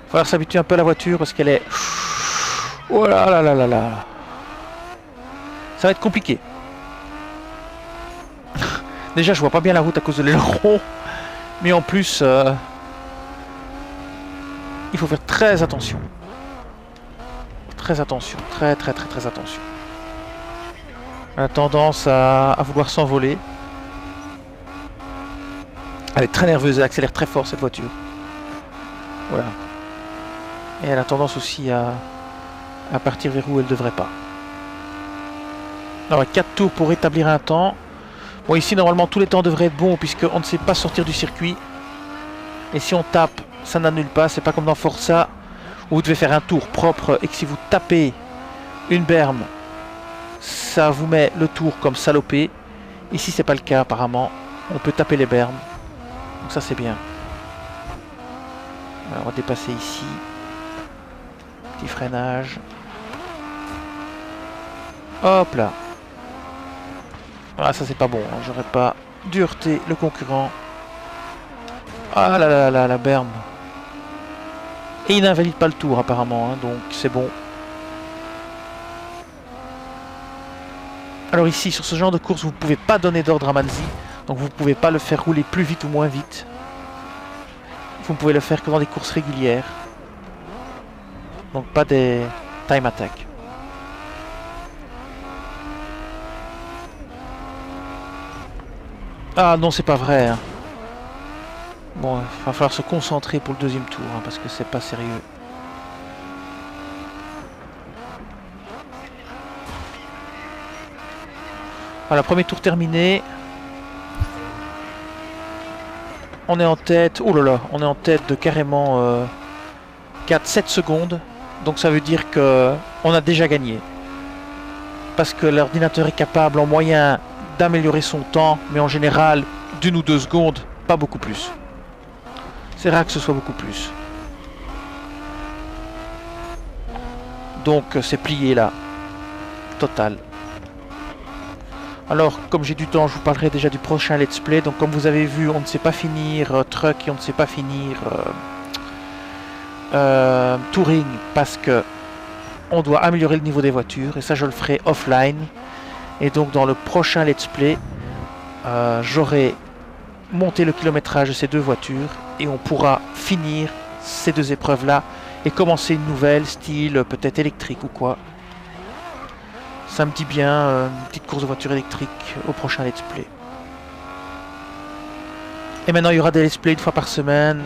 falloir s'habituer un peu à la voiture parce qu'elle est... Oh là là là là là. Ça va être compliqué. Déjà, je vois pas bien la route à cause de l'aileron. Mais en plus, il faut faire très attention. Très attention. Très attention. Elle a tendance à vouloir s'envoler. Elle est très nerveuse, elle accélère très fort cette voiture. Voilà. Et elle a tendance aussi à partir vers où elle ne devrait pas. Alors 4 tours pour établir un temps. Bon, ici normalement tous les temps devraient être bons puisqu'on ne sait pas sortir du circuit. Et si on tape, ça n'annule pas. C'est pas comme dans Forza où vous devez faire un tour propre et que si vous tapez une berme, ça vous met le tour comme salopé. Ici c'est pas le cas apparemment. On peut taper les bermes. Donc ça c'est bien. Alors, on va dépasser ici. Petit freinage. Hop là. Ah ça c'est pas bon. Hein. J'aurais pas dû heurter le concurrent. Ah là là là la berme. Et il n'invalide pas le tour apparemment. Hein, donc c'est bon. Alors ici sur ce genre de course vous ne pouvez pas donner d'ordre à Manzi. Donc vous ne pouvez pas le faire rouler plus vite ou moins vite. Vous ne pouvez le faire que dans des courses régulières. Donc pas des time attack. Ah non, c'est pas vrai. Hein. Bon, il va falloir se concentrer pour le deuxième tour, hein, parce que c'est pas sérieux. Voilà, premier tour terminé. On est en tête, oh là là, on est en tête de carrément 4-7 secondes. Donc ça veut dire que on a déjà gagné. parce que l'ordinateur est capable en moyen d'améliorer son temps, mais en général d'1 ou 2 secondes, pas beaucoup plus. C'est rare que ce soit beaucoup plus. Donc c'est plié là, total. Alors comme j'ai du temps, je vous parlerai déjà du prochain let's play. Donc comme vous avez vu, on ne sait pas finir Truck et on ne sait pas finir Touring parce que on doit améliorer le niveau des voitures et ça je le ferai offline. Et donc dans le prochain let's play, j'aurai monté le kilométrage de ces 2 voitures et on pourra finir ces 2 épreuves là et commencer une nouvelle, style peut-être électrique ou quoi. Ça me dit bien une petite course de voiture électrique au prochain let's play. Et maintenant il y aura des let's play 1 fois par semaine.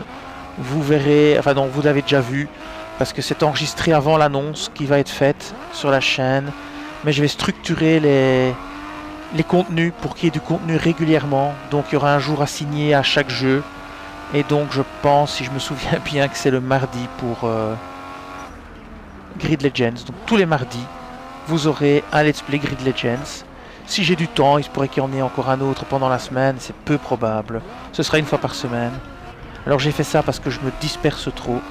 Vous verrez, enfin non, vous l'avez déjà vu parce que c'est enregistré avant l'annonce qui va être faite sur la chaîne. Mais je vais structurer les contenus pour qu'il y ait du contenu régulièrement. Donc il y aura un jour assigné à chaque jeu. Et donc je pense, si je me souviens bien, que c'est le mardi pour Grid Legends. Donc tous les mardis, vous aurez un let's play Grid Legends. Si j'ai du temps, il se pourrait qu'il y en ait encore un autre pendant la semaine. C'est peu probable. Ce sera 1 fois par semaine. Alors j'ai fait ça parce que je me disperse trop.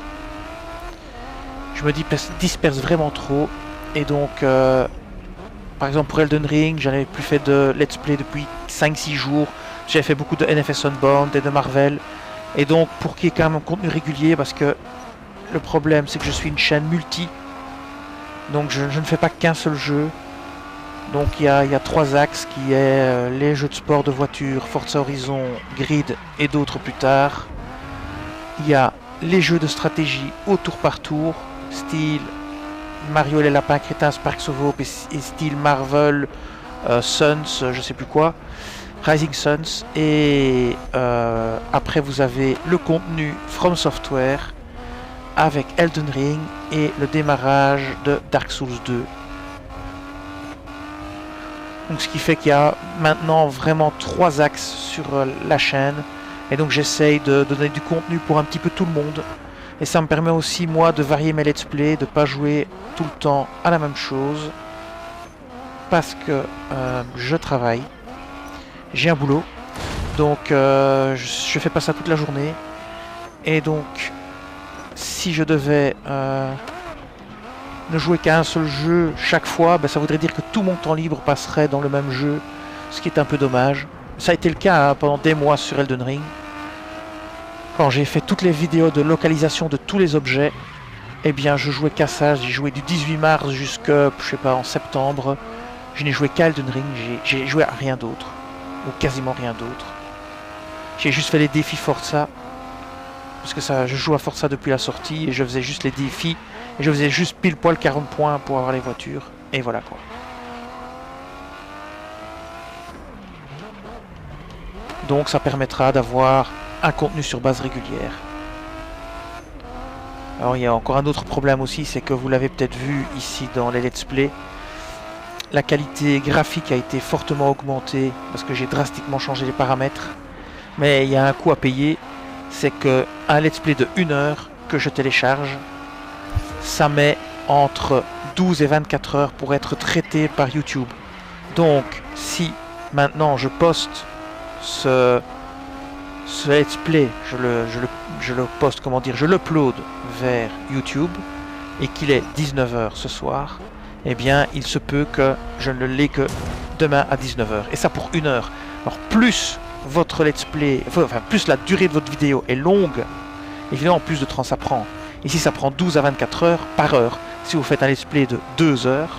Je me disperse vraiment trop. Et donc, par exemple pour Elden Ring, j'en avais plus fait de let's play depuis 5-6 jours. J'avais fait beaucoup de NFS Unbound et de Marvel. Et donc pour qu'il y ait quand même un contenu régulier, parce que le problème c'est que je suis une chaîne multi. Donc je ne fais pas qu'un seul jeu. Donc il y a 3 axes qui est les jeux de sport de voiture, Forza Horizon, Grid et d'autres plus tard. Il y a les jeux de stratégie au tour par tour, style Mario et les lapins crétins, Sparks of Hope et style Marvel, Suns, je sais plus quoi, Rising Suns. Et après vous avez le contenu From Software avec Elden Ring et le démarrage de Dark Souls 2. Donc ce qui fait qu'il y a maintenant vraiment 3 axes sur la chaîne. Et donc j'essaye de donner du contenu pour un petit peu tout le monde. Et ça me permet aussi moi de varier mes let's play, de ne pas jouer tout le temps à la même chose. Parce que je travaille. J'ai un boulot. Donc je fais pas ça toute la journée. Et donc si je devais ne jouer qu'à un seul jeu chaque fois, ben, ça voudrait dire que tout mon temps libre passerait dans le même jeu. Ce qui est un peu dommage. Ça a été le cas pendant des mois sur Elden Ring. Quand j'ai fait toutes les vidéos de localisation de tous les objets, eh bien je jouais qu'à ça. J'ai joué du 18 mars jusqu'à, je sais pas, en septembre. Je n'ai joué qu'à Elden Ring, j'ai joué à rien d'autre. Ou quasiment rien d'autre. J'ai juste fait les défis Forza. Parce que ça, je joue à Forza depuis la sortie et je faisais juste les défis. Et je faisais juste pile poil 40 points pour avoir les voitures. Et voilà quoi. Donc ça permettra d'avoir un contenu sur base régulière. Alors il y a encore un autre problème aussi, c'est que vous l'avez peut-être vu ici dans les let's play. La qualité graphique a été fortement augmentée parce que j'ai drastiquement changé les paramètres. Mais il y a un coût à payer, c'est que un let's play de 1 heure que je télécharge, ça met entre 12 et 24 heures pour être traité par YouTube. Donc si maintenant je poste ce let's play, je le poste, comment dire, je l'upload vers YouTube et qu'il est 19h ce soir, eh bien il se peut que je ne l'ai que demain à 19h. Et ça pour 1 heure. Alors plus votre let's play, enfin plus la durée de votre vidéo est longue, évidemment plus de temps ça prend. Ici ça prend 12 à 24 heures par heure. Si vous faites un let's play de 2 heures,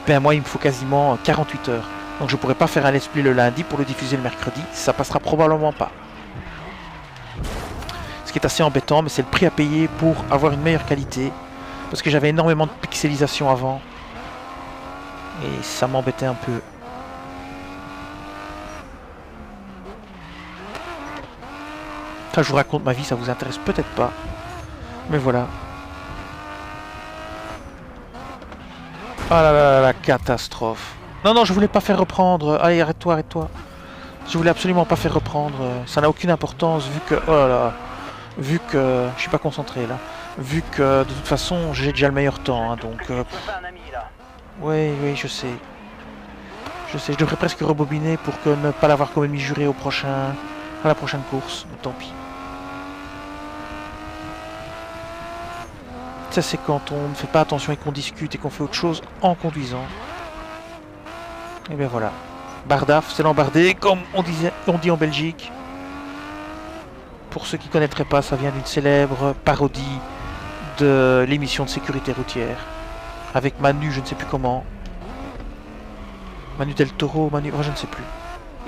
ben moi il me faut quasiment 48 heures. Donc je pourrais pas faire un let's play le lundi pour le diffuser le mercredi, ça passera probablement pas. Ce qui est assez embêtant, mais c'est le prix à payer pour avoir une meilleure qualité. Parce que j'avais énormément de pixelisation avant. Et ça m'embêtait un peu. Enfin, je vous raconte ma vie, ça vous intéresse peut-être pas. Mais voilà. Ah là là, la catastrophe. Non, non, je voulais pas faire reprendre. Allez, arrête-toi, arrête-toi. Je voulais absolument pas faire reprendre. Ça n'a aucune importance vu que... Oh là là. Vu que... Je suis pas concentré là. Vu que de toute façon j'ai déjà le meilleur temps. Hein, donc... On fait un ami là. Oui, oui, je sais. Je sais, je devrais presque rebobiner pour que ne pas l'avoir comme ennemi juré à la prochaine course. Mais tant pis. Ça c'est quand on ne fait pas attention et qu'on discute et qu'on fait autre chose en conduisant. Et bien voilà. Bardaf, c'est l'embardé, comme on dit en Belgique. Pour ceux qui ne connaîtraient pas, ça vient d'une célèbre parodie de l'émission de sécurité routière. Avec Manu, je ne sais plus comment. Manu Del Toro, Manu, je ne sais plus.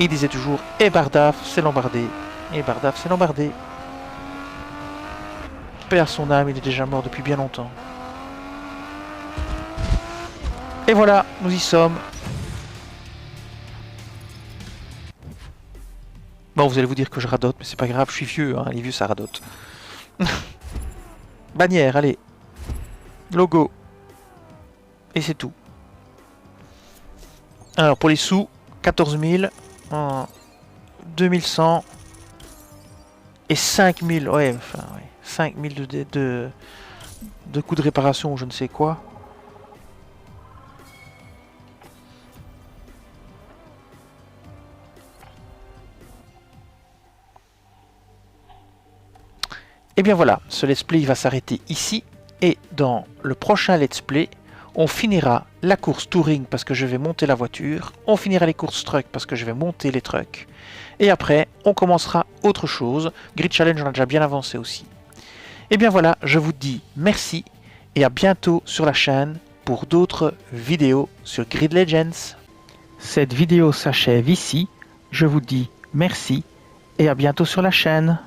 Il disait toujours, et Bardaf, c'est l'embardé. Et Bardaf, c'est l'embardé. Paix à son âme, il est déjà mort depuis bien longtemps. Et voilà, nous y sommes. Bon, vous allez vous dire que je radote, mais c'est pas grave, je suis vieux, hein, les vieux ça radote. Bannière, allez. Logo. Et c'est tout. Alors, pour les sous, 14 000, 2100 et 5000, ouais, enfin, ouais, 5000 de coûts de réparation ou je ne sais quoi. Et bien voilà, ce let's play va s'arrêter ici. Et dans le prochain let's play, on finira la course touring parce que je vais monter la voiture. On finira les courses truck parce que je vais monter les trucks. Et après, on commencera autre chose. Grid Challenge, on a déjà bien avancé aussi. Et bien voilà, je vous dis merci et à bientôt sur la chaîne pour d'autres vidéos sur Grid Legends. Cette vidéo s'achève ici. Je vous dis merci et à bientôt sur la chaîne.